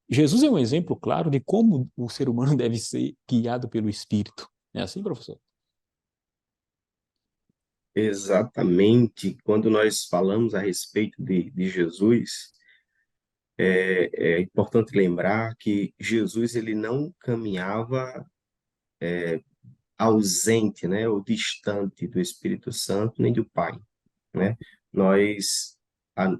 Jesus é um exemplo claro de como o ser humano deve ser guiado pelo Espírito. É assim, professor? Exatamente. Quando nós falamos a respeito de Jesus, é importante lembrar que Jesus ele não caminhava ausente, né, ou distante do Espírito Santo nem do Pai, né? Nós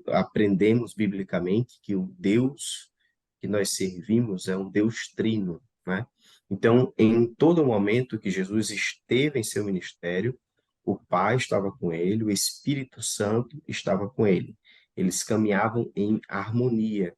aprendemos biblicamente que o Deus que nós servimos é um Deus trino, né? Então, em todo momento que Jesus esteve em seu ministério, o Pai estava com ele, o Espírito Santo estava com ele. Eles caminhavam em harmonia.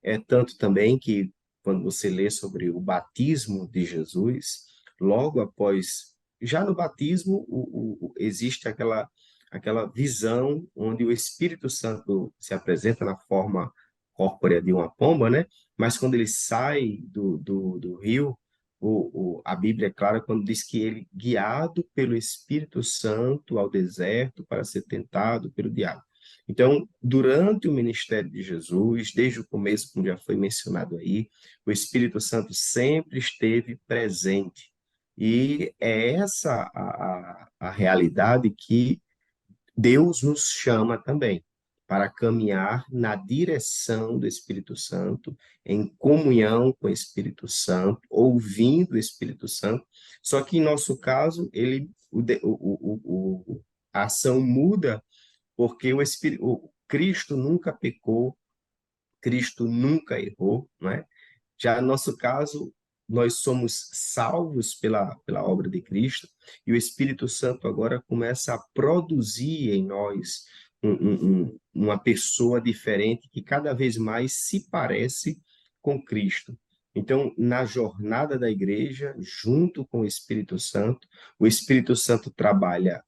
É tanto também que, quando você lê sobre o batismo de Jesus, logo após, já no batismo, existe aquela visão onde o Espírito Santo se apresenta na forma corpórea de uma pomba, né? Mas quando ele sai do rio, a Bíblia é clara quando diz que ele, guiado pelo Espírito Santo ao deserto para ser tentado pelo diabo. Então, durante o ministério de Jesus, desde o começo, como já foi mencionado aí, o Espírito Santo sempre esteve presente. E é essa a realidade que Deus nos chama também, para caminhar na direção do Espírito Santo, em comunhão com o Espírito Santo, ouvindo o Espírito Santo. Só que, em nosso caso, a ação muda porque o Cristo nunca pecou, Cristo nunca errou, não é? Já no nosso caso, nós somos salvos pela obra de Cristo e o Espírito Santo agora começa a produzir em nós uma pessoa diferente que cada vez mais se parece com Cristo. Então, na jornada da igreja, junto com o Espírito Santo trabalha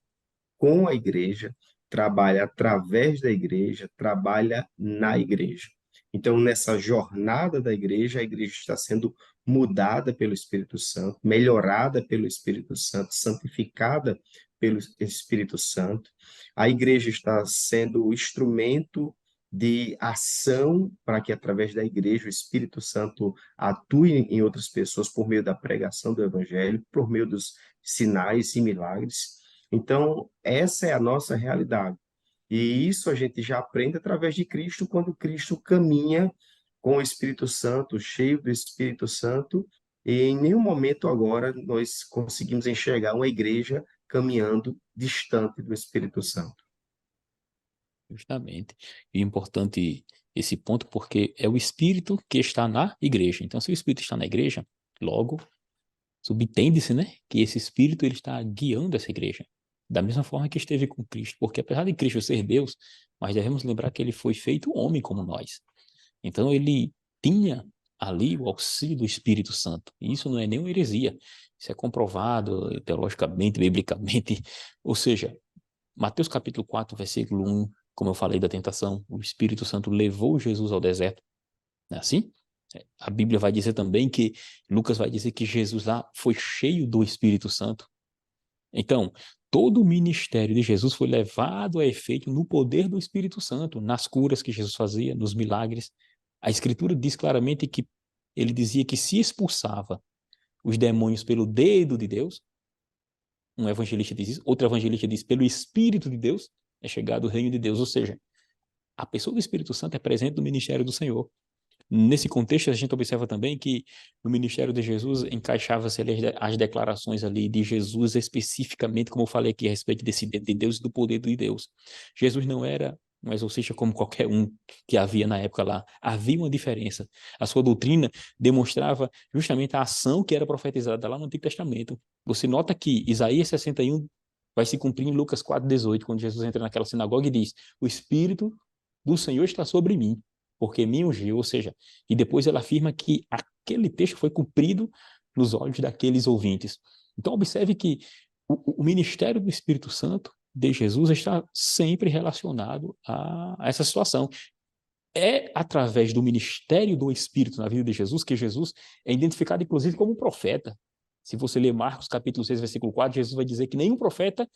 com a igreja, trabalha através da igreja, trabalha na igreja. Então, nessa jornada da igreja, a igreja está sendo mudada pelo Espírito Santo, melhorada pelo Espírito Santo, santificada pelo Espírito Santo. A igreja está sendo o instrumento de ação para que, através da igreja, o Espírito Santo atue em outras pessoas por meio da pregação do Evangelho, por meio dos sinais e milagres. Então, essa é a nossa realidade. E isso a gente já aprende através de Cristo, quando Cristo caminha com o Espírito Santo, cheio do Espírito Santo, e em nenhum momento agora nós conseguimos enxergar uma igreja caminhando distante do Espírito Santo. Justamente. E é importante esse ponto, porque é o Espírito que está na igreja. Então, se o Espírito está na igreja, logo, subentende-se, né, que esse Espírito ele está guiando essa igreja. Da mesma forma que esteve com Cristo. Porque apesar de Cristo ser Deus, mas devemos lembrar que ele foi feito homem como nós. Então, ele tinha ali o auxílio do Espírito Santo. E isso não é nenhuma heresia. Isso é comprovado teologicamente, biblicamente. Ou seja, Mateus capítulo 4, versículo 1, como eu falei da tentação, o Espírito Santo levou Jesus ao deserto. Não é assim? A Bíblia vai dizer também que, Lucas vai dizer que Jesus lá foi cheio do Espírito Santo. Então, todo o ministério de Jesus foi levado a efeito no poder do Espírito Santo, nas curas que Jesus fazia, nos milagres. A Escritura diz claramente que ele dizia que se expulsava os demônios pelo dedo de Deus. Um evangelista diz isso, outro evangelista diz pelo Espírito de Deus é chegado o reino de Deus. Ou seja, a pessoa do Espírito Santo é presente no ministério do Senhor. Nesse contexto, a gente observa também que no ministério de Jesus encaixava-se as declarações ali de Jesus especificamente, como eu falei aqui a respeito desse dedo de Deus e do poder de Deus. Jesus não era um exorcista como qualquer um que havia na época lá. Havia uma diferença. A sua doutrina demonstrava justamente a ação que era profetizada lá no Antigo Testamento. Você nota que Isaías 61 vai se cumprir em Lucas 4,18, quando Jesus entra naquela sinagoga e diz: o Espírito do Senhor está sobre mim, porque me ungiu. Ou seja, e depois ela afirma que aquele texto foi cumprido nos olhos daqueles ouvintes. Então, observe que o ministério do Espírito Santo de Jesus está sempre relacionado a essa situação. É através do ministério do Espírito na vida de Jesus que Jesus é identificado, inclusive, como profeta. Se você ler Marcos capítulo 6, versículo 4, Jesus vai dizer que nenhum profeta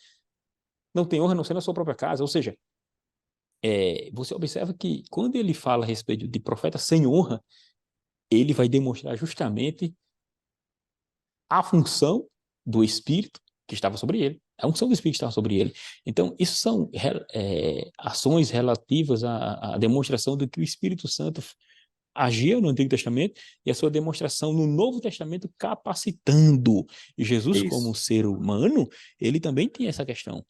não tem honra a não ser na sua própria casa. Ou seja, você observa que quando ele fala a respeito de profeta sem honra, ele vai demonstrar justamente a função do Espírito que estava sobre ele, a unção do Espírito que estava sobre ele. Então, isso são ações relativas à demonstração de que o Espírito Santo agia no Antigo Testamento e a sua demonstração no Novo Testamento capacitando. E Jesus, como ser humano, ele também tem essa questão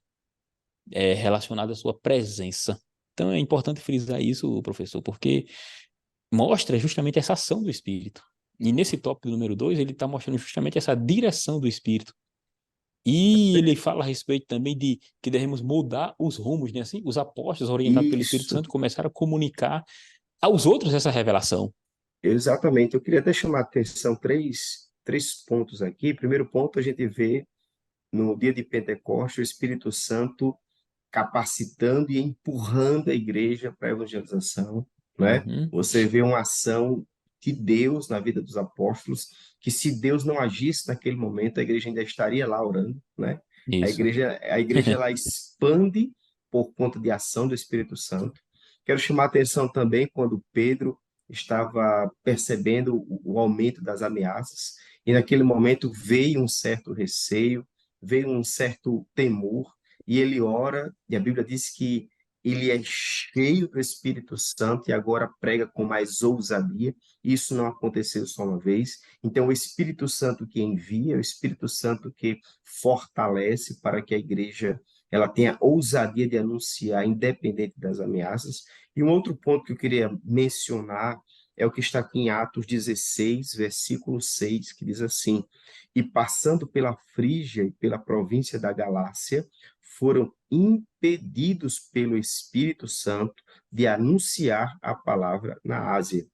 relacionada à sua presença. Então, é importante frisar isso, professor, porque mostra justamente essa ação do Espírito. E nesse tópico número 2, ele está mostrando justamente essa direção do Espírito. E ele fala a respeito também de que devemos mudar os rumos, né? Assim, os apóstolos orientados pelo Espírito Santo começaram a comunicar aos outros essa revelação. Exatamente. Eu queria até chamar a atenção três pontos aqui. Primeiro ponto, a gente vê no dia de Pentecostes o Espírito Santo capacitando e empurrando a igreja para a evangelização, né? Você vê uma ação de Deus na vida dos apóstolos, que se Deus não agisse naquele momento, a igreja ainda estaria lá orando, né? Isso. A igreja ela expande por conta de ação do Espírito Santo. Quero chamar a atenção também quando Pedro estava percebendo o aumento das ameaças, e naquele momento veio um certo receio, veio um certo temor, e ele ora, e a Bíblia diz que ele é cheio do Espírito Santo e agora prega com mais ousadia. Isso não aconteceu só uma vez. Então, o Espírito Santo que envia, o Espírito Santo que fortalece para que a igreja ela tenha ousadia de anunciar, independente das ameaças. E um outro ponto que eu queria mencionar é o que está aqui em Atos 16, versículo 6, que diz assim: e passando pela Frígia e pela província da Galácia, foram impedidos pelo Espírito Santo de anunciar a palavra na Ásia.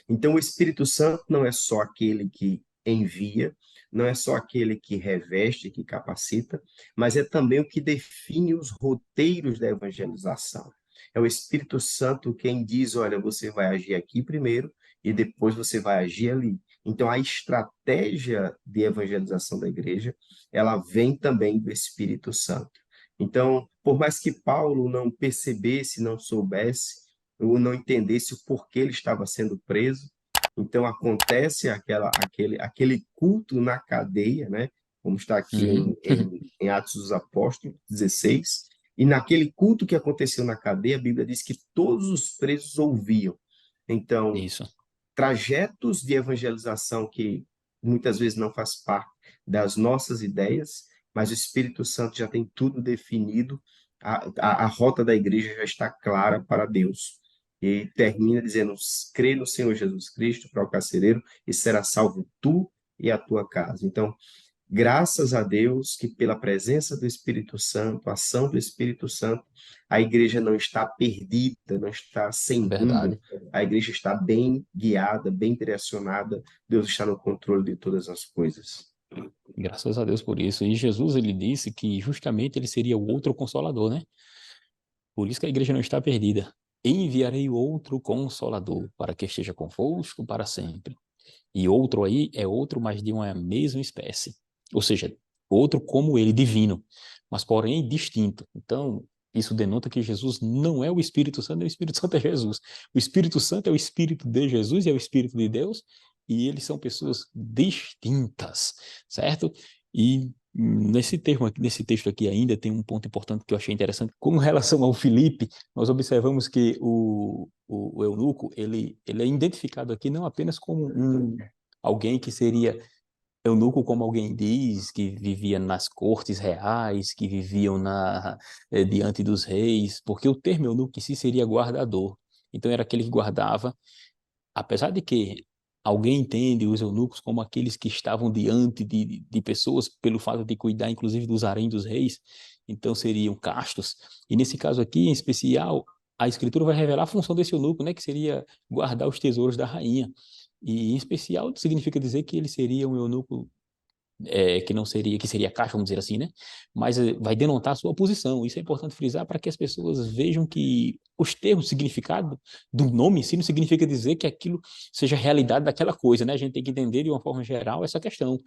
Então, o Espírito Santo não é só aquele que envia, não é só aquele que reveste, que capacita, mas é também o que define os roteiros da evangelização. É o Espírito Santo quem diz, olha, você vai agir aqui primeiro e depois você vai agir ali. Então, a estratégia de evangelização da igreja, ela vem também do Espírito Santo. Então, por mais que Paulo não percebesse, não soubesse, ou não entendesse o porquê ele estava sendo preso, então acontece aquele culto na cadeia, né? Como está aqui Uhum. em Atos dos Apóstolos 16, e naquele culto que aconteceu na cadeia, a Bíblia diz que todos os presos ouviam. Então, Isso. trajetos de evangelização que muitas vezes não faz parte das nossas ideias, mas o Espírito Santo já tem tudo definido, a rota da igreja já está clara para Deus. E termina dizendo, crê no Senhor Jesus Cristo para o carcereiro e será salvo tu e a tua casa. Então, graças a Deus que pela presença do Espírito Santo, a ação do Espírito Santo, a igreja não está perdida, não está sem rumo, Verdade. a igreja está bem guiada, bem direcionada, Deus está no controle de todas as coisas. Graças a Deus por isso. E Jesus, ele disse que justamente ele seria o outro consolador, né? Por isso que a igreja não está perdida. Enviarei outro consolador para que esteja convosco para sempre. E outro aí é outro, mas de uma mesma espécie. Ou seja, outro como ele, divino, mas porém distinto. Então, isso denota que Jesus não é o Espírito Santo, o Espírito Santo é Jesus. O Espírito Santo é o Espírito de Jesus, é o Espírito de Deus, e eles são pessoas distintas, certo? E nesse texto aqui ainda tem um ponto importante que eu achei interessante. Com relação ao Filipe, nós observamos que o eunuco, ele é identificado aqui não apenas como alguém que seria eunuco, como alguém diz, que vivia nas cortes reais, que viviam diante dos reis, porque o termo eunuco em si seria guardador. Então era aquele que guardava, apesar de que alguém entende os eunucos como aqueles que estavam diante de pessoas pelo fato de cuidar, inclusive, dos haréns dos reis, então seriam castos. E nesse caso aqui, em especial, a Escritura vai revelar a função desse eunuco, né, que seria guardar os tesouros da rainha. E, em especial, significa dizer que ele seria um eunuco que não seria, que seria caixa, vamos dizer assim, né? Mas vai denotar a sua posição. Isso é importante frisar para que as pessoas vejam que os termos, significado do nome em si não significa dizer que aquilo seja a realidade daquela coisa, né? A gente tem que entender de uma forma geral essa questão.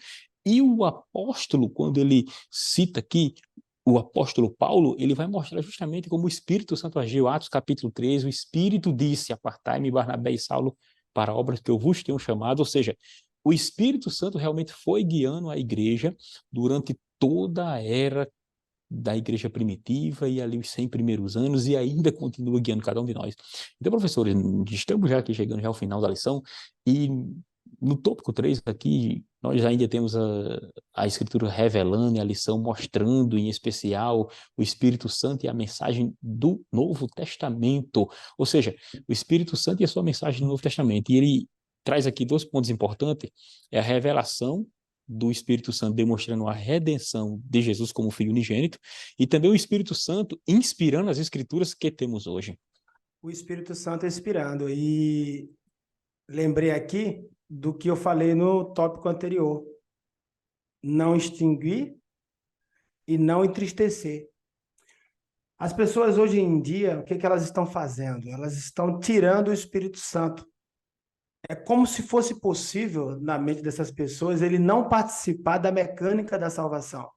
E o apóstolo, quando ele cita aqui o apóstolo Paulo, ele vai mostrar justamente como o Espírito Santo agiu. Atos capítulo 3, o Espírito disse, apartai-me Barnabé e Saulo para obras que eu vos tenho chamado, ou seja, o Espírito Santo realmente foi guiando a igreja durante toda a era da igreja primitiva e ali os 100 primeiros anos e ainda continua guiando cada um de nós. Então, professores, estamos já aqui chegando já ao final da lição e no tópico 3 aqui, nós ainda temos a Escritura revelando e a lição mostrando, em especial, o Espírito Santo e a mensagem do Novo Testamento. Ou seja, o Espírito Santo e a sua mensagem do Novo Testamento. E ele traz aqui 2 pontos importantes, é a revelação do Espírito Santo demonstrando a redenção de Jesus como Filho unigênito e também o Espírito Santo inspirando as Escrituras que temos hoje. O Espírito Santo inspirando. E lembrei aqui do que eu falei no tópico anterior. Não extinguir e não entristecer. As pessoas hoje em dia, o que elas estão fazendo? Elas estão tirando o Espírito Santo. É como se fosse possível, na mente dessas pessoas, ele não participar da mecânica da salvação.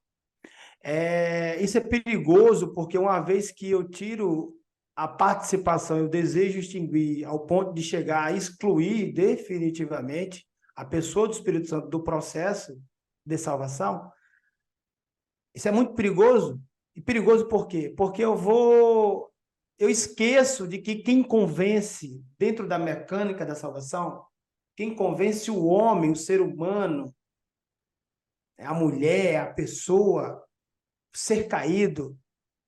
Isso é perigoso, porque uma vez que eu tiro a participação, eu desejo extinguir ao ponto de chegar a excluir definitivamente a pessoa do Espírito Santo do processo de salvação, isso é muito perigoso. E perigoso por quê? Porque eu esqueço de que quem convence dentro da mecânica da salvação, quem convence o homem, o ser humano, a mulher, a pessoa, o ser caído,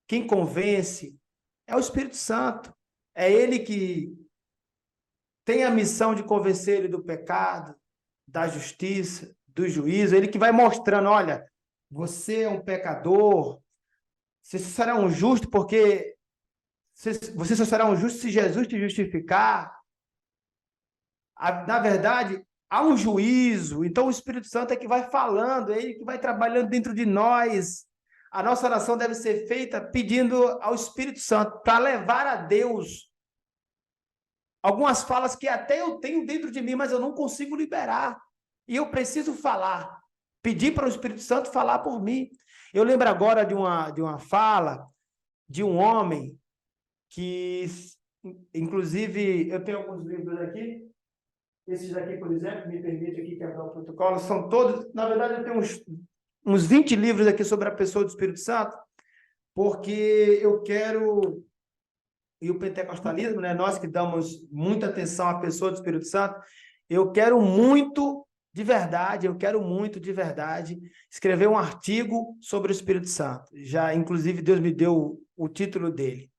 quem convence é o Espírito Santo. É ele que tem a missão de convencer ele do pecado, da justiça, do juízo. Ele que vai mostrando, olha, você é um pecador, você será um justo porque você só será um justo se Jesus te justificar. Na verdade, há um juízo, então o Espírito Santo é que vai falando, é ele que vai trabalhando dentro de nós. A nossa oração deve ser feita pedindo ao Espírito Santo para levar a Deus algumas falas que até eu tenho dentro de mim, mas eu não consigo liberar. E eu preciso falar. Pedir para o Espírito Santo falar por mim. Eu lembro agora de uma fala de um homem que, inclusive, eu tenho alguns livros aqui. Esses aqui, por exemplo, me permite aqui quebrar o protocolo, são todos... Na verdade, eu tenho uns 20 livros aqui sobre a pessoa do Espírito Santo, porque eu quero... E o pentecostalismo, né? Nós que damos muita atenção à pessoa do Espírito Santo, eu quero muito de verdade escrever um artigo sobre o Espírito Santo. Já, inclusive, Deus me deu o título dele.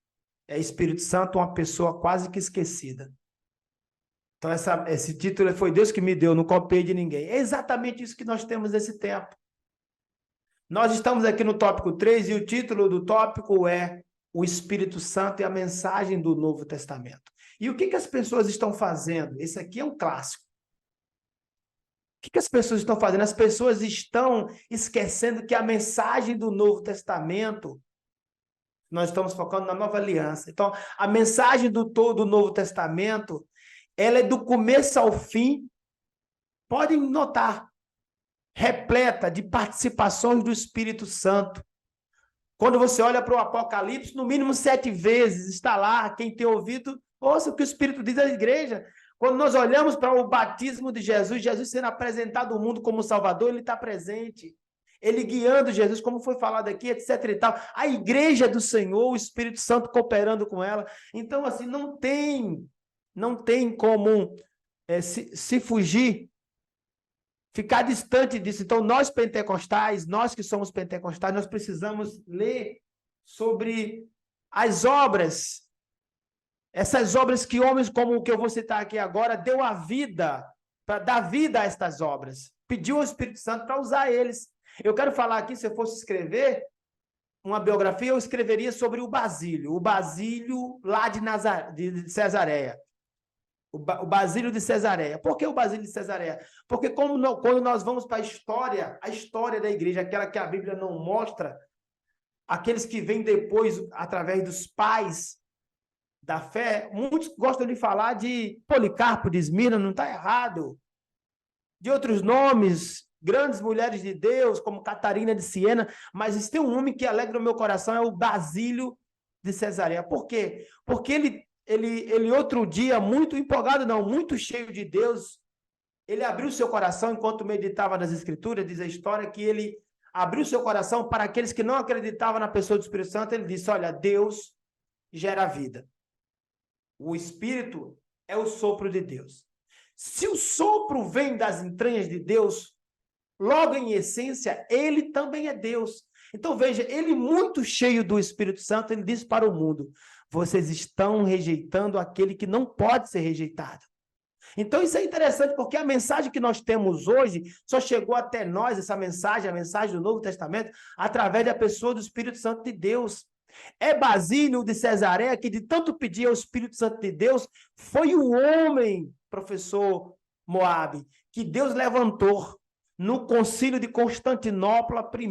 É Espírito Santo, uma pessoa quase que esquecida. Então, esse título foi Deus que me deu, não copiei de ninguém. É exatamente isso que nós temos nesse tempo. Nós estamos aqui no tópico 3 e o título do tópico é o Espírito Santo e a mensagem do Novo Testamento. E o que as pessoas estão fazendo? Esse aqui é um clássico. O que as pessoas estão fazendo? As pessoas estão esquecendo que a mensagem do Novo Testamento, nós estamos focando na Nova Aliança. Então, a mensagem do Novo Testamento, ela é do começo ao fim, podem notar, repleta de participações do Espírito Santo. Quando você olha para o Apocalipse, no mínimo 7 vezes está lá, quem tem ouvido, ouça o que o Espírito diz à igreja. Quando nós olhamos para o batismo de Jesus, Jesus sendo apresentado ao mundo como Salvador, ele está presente. Ele guiando Jesus, como foi falado aqui, etc. e tal. A igreja do Senhor, o Espírito Santo cooperando com ela. Então, assim, não tem como se fugir, ficar distante disso. Então, nós pentecostais, nós que somos pentecostais, nós precisamos ler sobre as obras, essas obras que homens como o que eu vou citar aqui agora, deu a vida, para dar vida a estas obras. Pediu ao Espírito Santo para usar eles. Eu quero falar aqui, se eu fosse escrever uma biografia, eu escreveria sobre o Basílio lá de Cesareia. O Basílio de Cesareia. Por que o Basílio de Cesareia? Porque quando nós vamos para a história da igreja, aquela que a Bíblia não mostra, aqueles que vêm depois, através dos pais da fé, muitos gostam de falar de Policarpo de Esmirna, não está errado. De outros nomes, grandes mulheres de Deus, como Catarina de Siena, mas tem um nome que alegra o meu coração, é o Basílio de Cesareia. Por quê? Porque ele outro dia, muito empolgado, muito cheio de Deus, ele abriu seu coração enquanto meditava nas Escrituras, diz a história que ele abriu seu coração para aqueles que não acreditavam na pessoa do Espírito Santo, ele disse, olha, Deus gera vida. O Espírito é o sopro de Deus. Se o sopro vem das entranhas de Deus, logo em essência, ele também é Deus. Então veja, ele muito cheio do Espírito Santo, ele disse para o mundo, vocês estão rejeitando aquele que não pode ser rejeitado. Então isso é interessante, porque a mensagem que nós temos hoje só chegou até nós, essa mensagem, a mensagem do Novo Testamento, através da pessoa do Espírito Santo de Deus. É Basílio de Cesareia que de tanto pedir ao Espírito Santo de Deus, foi o homem, professor Moabe, que Deus levantou no concílio de Constantinopla I.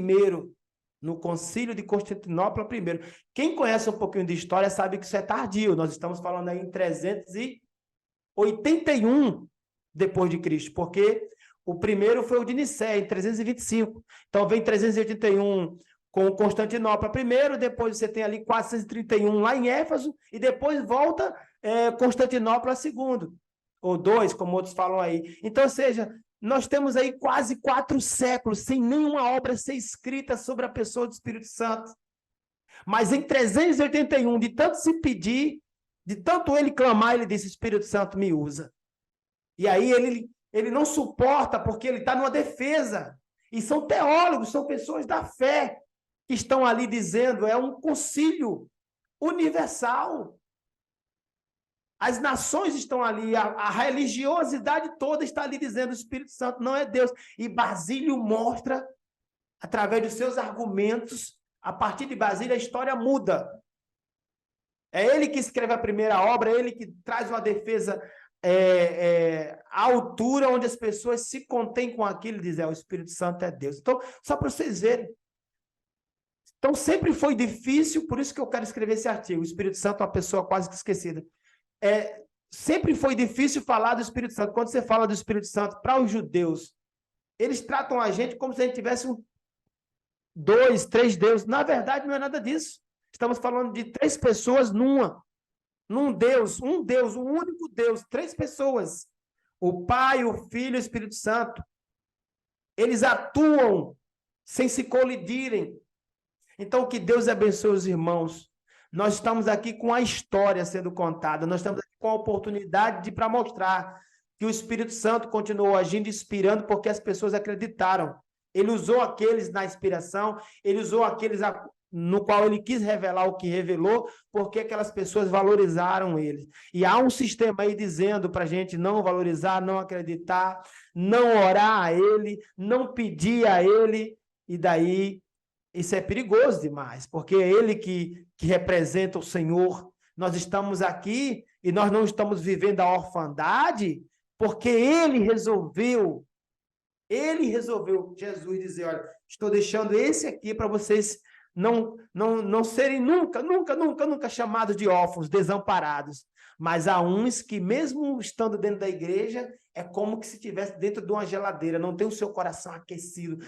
No concílio de Constantinopla I. Quem conhece um pouquinho de história sabe que isso é tardio. Nós estamos falando aí em 381 depois de Cristo, porque o primeiro foi o de Nicéia, em 325. Então vem 381 com Constantinopla I, depois você tem ali 431 lá em Éfeso, e depois volta Constantinopla II, ou 2, como outros falam aí. Então, ou seja, nós temos aí quase 4 séculos sem nenhuma obra ser escrita sobre a pessoa do Espírito Santo. Mas em 381, de tanto se pedir, de tanto ele clamar, ele disse, Espírito Santo, me usa. E aí ele não suporta, porque ele está numa defesa. E são teólogos, são pessoas da fé, que estão ali dizendo, é um concílio universal. As nações estão ali, a religiosidade toda está ali dizendo, o Espírito Santo não é Deus. E Basílio mostra, através dos seus argumentos, a partir de Basílio a história muda. É ele que escreve a primeira obra, é ele que traz uma defesa a altura onde as pessoas se contêm com aquilo e dizem, o Espírito Santo é Deus. Então, só para vocês verem. Então, sempre foi difícil, por isso que eu quero escrever esse artigo. O Espírito Santo é uma pessoa quase que esquecida. Sempre foi difícil falar do Espírito Santo. Quando você fala do Espírito Santo para os judeus, eles tratam a gente como se a gente tivesse 2, 3 deuses. Na verdade, não é nada disso. Estamos falando de 3 pessoas num Deus, um único Deus, 3 pessoas. O Pai, o Filho e o Espírito Santo. Eles atuam sem se colidirem. Então, que Deus abençoe os irmãos. Nós estamos aqui com a história sendo contada, nós estamos aqui com a oportunidade para mostrar que o Espírito Santo continuou agindo, inspirando, porque as pessoas acreditaram. Ele usou aqueles na inspiração, ele usou aqueles no qual ele quis revelar o que revelou, porque aquelas pessoas valorizaram ele. E há um sistema aí dizendo para a gente não valorizar, não acreditar, não orar a ele, não pedir a ele, e daí isso é perigoso demais, porque é ele que representa o Senhor. Nós estamos aqui e nós não estamos vivendo a orfandade, porque ele resolveu, Jesus dizer, olha, estou deixando esse aqui para vocês não serem nunca chamados de órfãos, desamparados. Mas há uns que, mesmo estando dentro da igreja, é como que se estivesse dentro de uma geladeira, não tem o seu coração aquecido,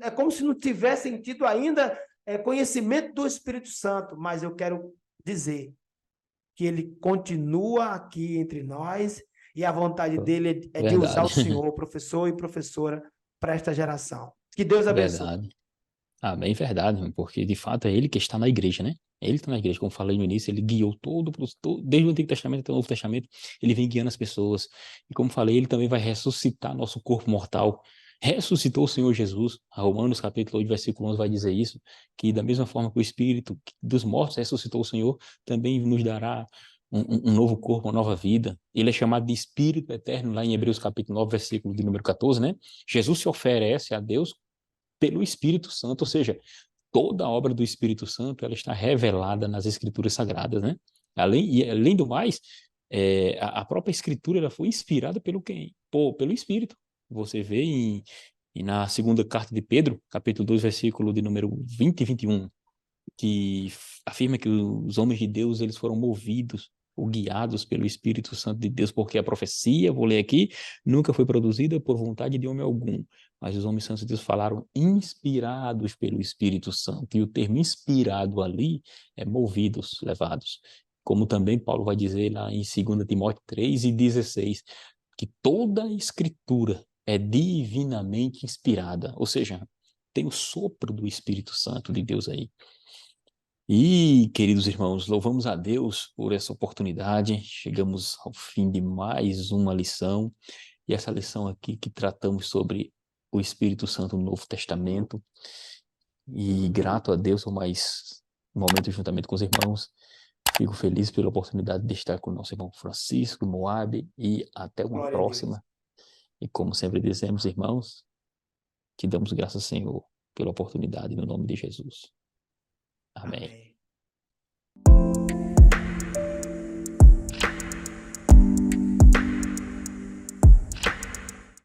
é como se não tivessem tido ainda conhecimento do Espírito Santo. Mas eu quero dizer que ele continua aqui entre nós e a vontade dele é de usar o senhor, professor e professora, para esta geração. Que Deus abençoe. Verdade. Bem verdade, porque de fato é ele que está na igreja, né? Ele está na igreja, como falei no início, ele guiou desde o Antigo Testamento até o Novo Testamento, ele vem guiando as pessoas. E como falei, ele também vai ressuscitar nosso corpo mortal. Ressuscitou o Senhor Jesus. A Romanos capítulo 8, versículo 11 vai dizer isso, que da mesma forma que o Espírito dos mortos ressuscitou o Senhor, também nos dará um novo corpo, uma nova vida. Ele é chamado de Espírito Eterno, lá em Hebreus capítulo 9, versículo de número 14, né? Jesus se oferece a Deus pelo Espírito Santo, ou seja, toda a obra do Espírito Santo ela está revelada nas Escrituras Sagradas, né? Além do mais, a própria Escritura ela foi inspirada pelo Espírito. Você vê na segunda carta de Pedro, capítulo 2, versículo de número 20 e 21, que afirma que os homens de Deus eles foram movidos ou guiados pelo Espírito Santo de Deus, porque a profecia, vou ler aqui, nunca foi produzida por vontade de homem algum, mas os homens santos de Deus falaram inspirados pelo Espírito Santo, e o termo inspirado ali é movidos, levados. Como também Paulo vai dizer lá em 2 Timóteo 3:16, que toda a Escritura é divinamente inspirada, ou seja, tem o sopro do Espírito Santo de Deus aí. E, queridos irmãos, louvamos a Deus por essa oportunidade. Chegamos ao fim de mais uma lição. E essa lição aqui que tratamos sobre o Espírito Santo no Novo Testamento. E grato a Deus por mais um momento juntamente com os irmãos. Fico feliz pela oportunidade de estar com o nosso irmão Francisco, Moab, e até uma próxima. E como sempre dizemos, irmãos, que damos graças ao Senhor pela oportunidade no nome de Jesus. Amém.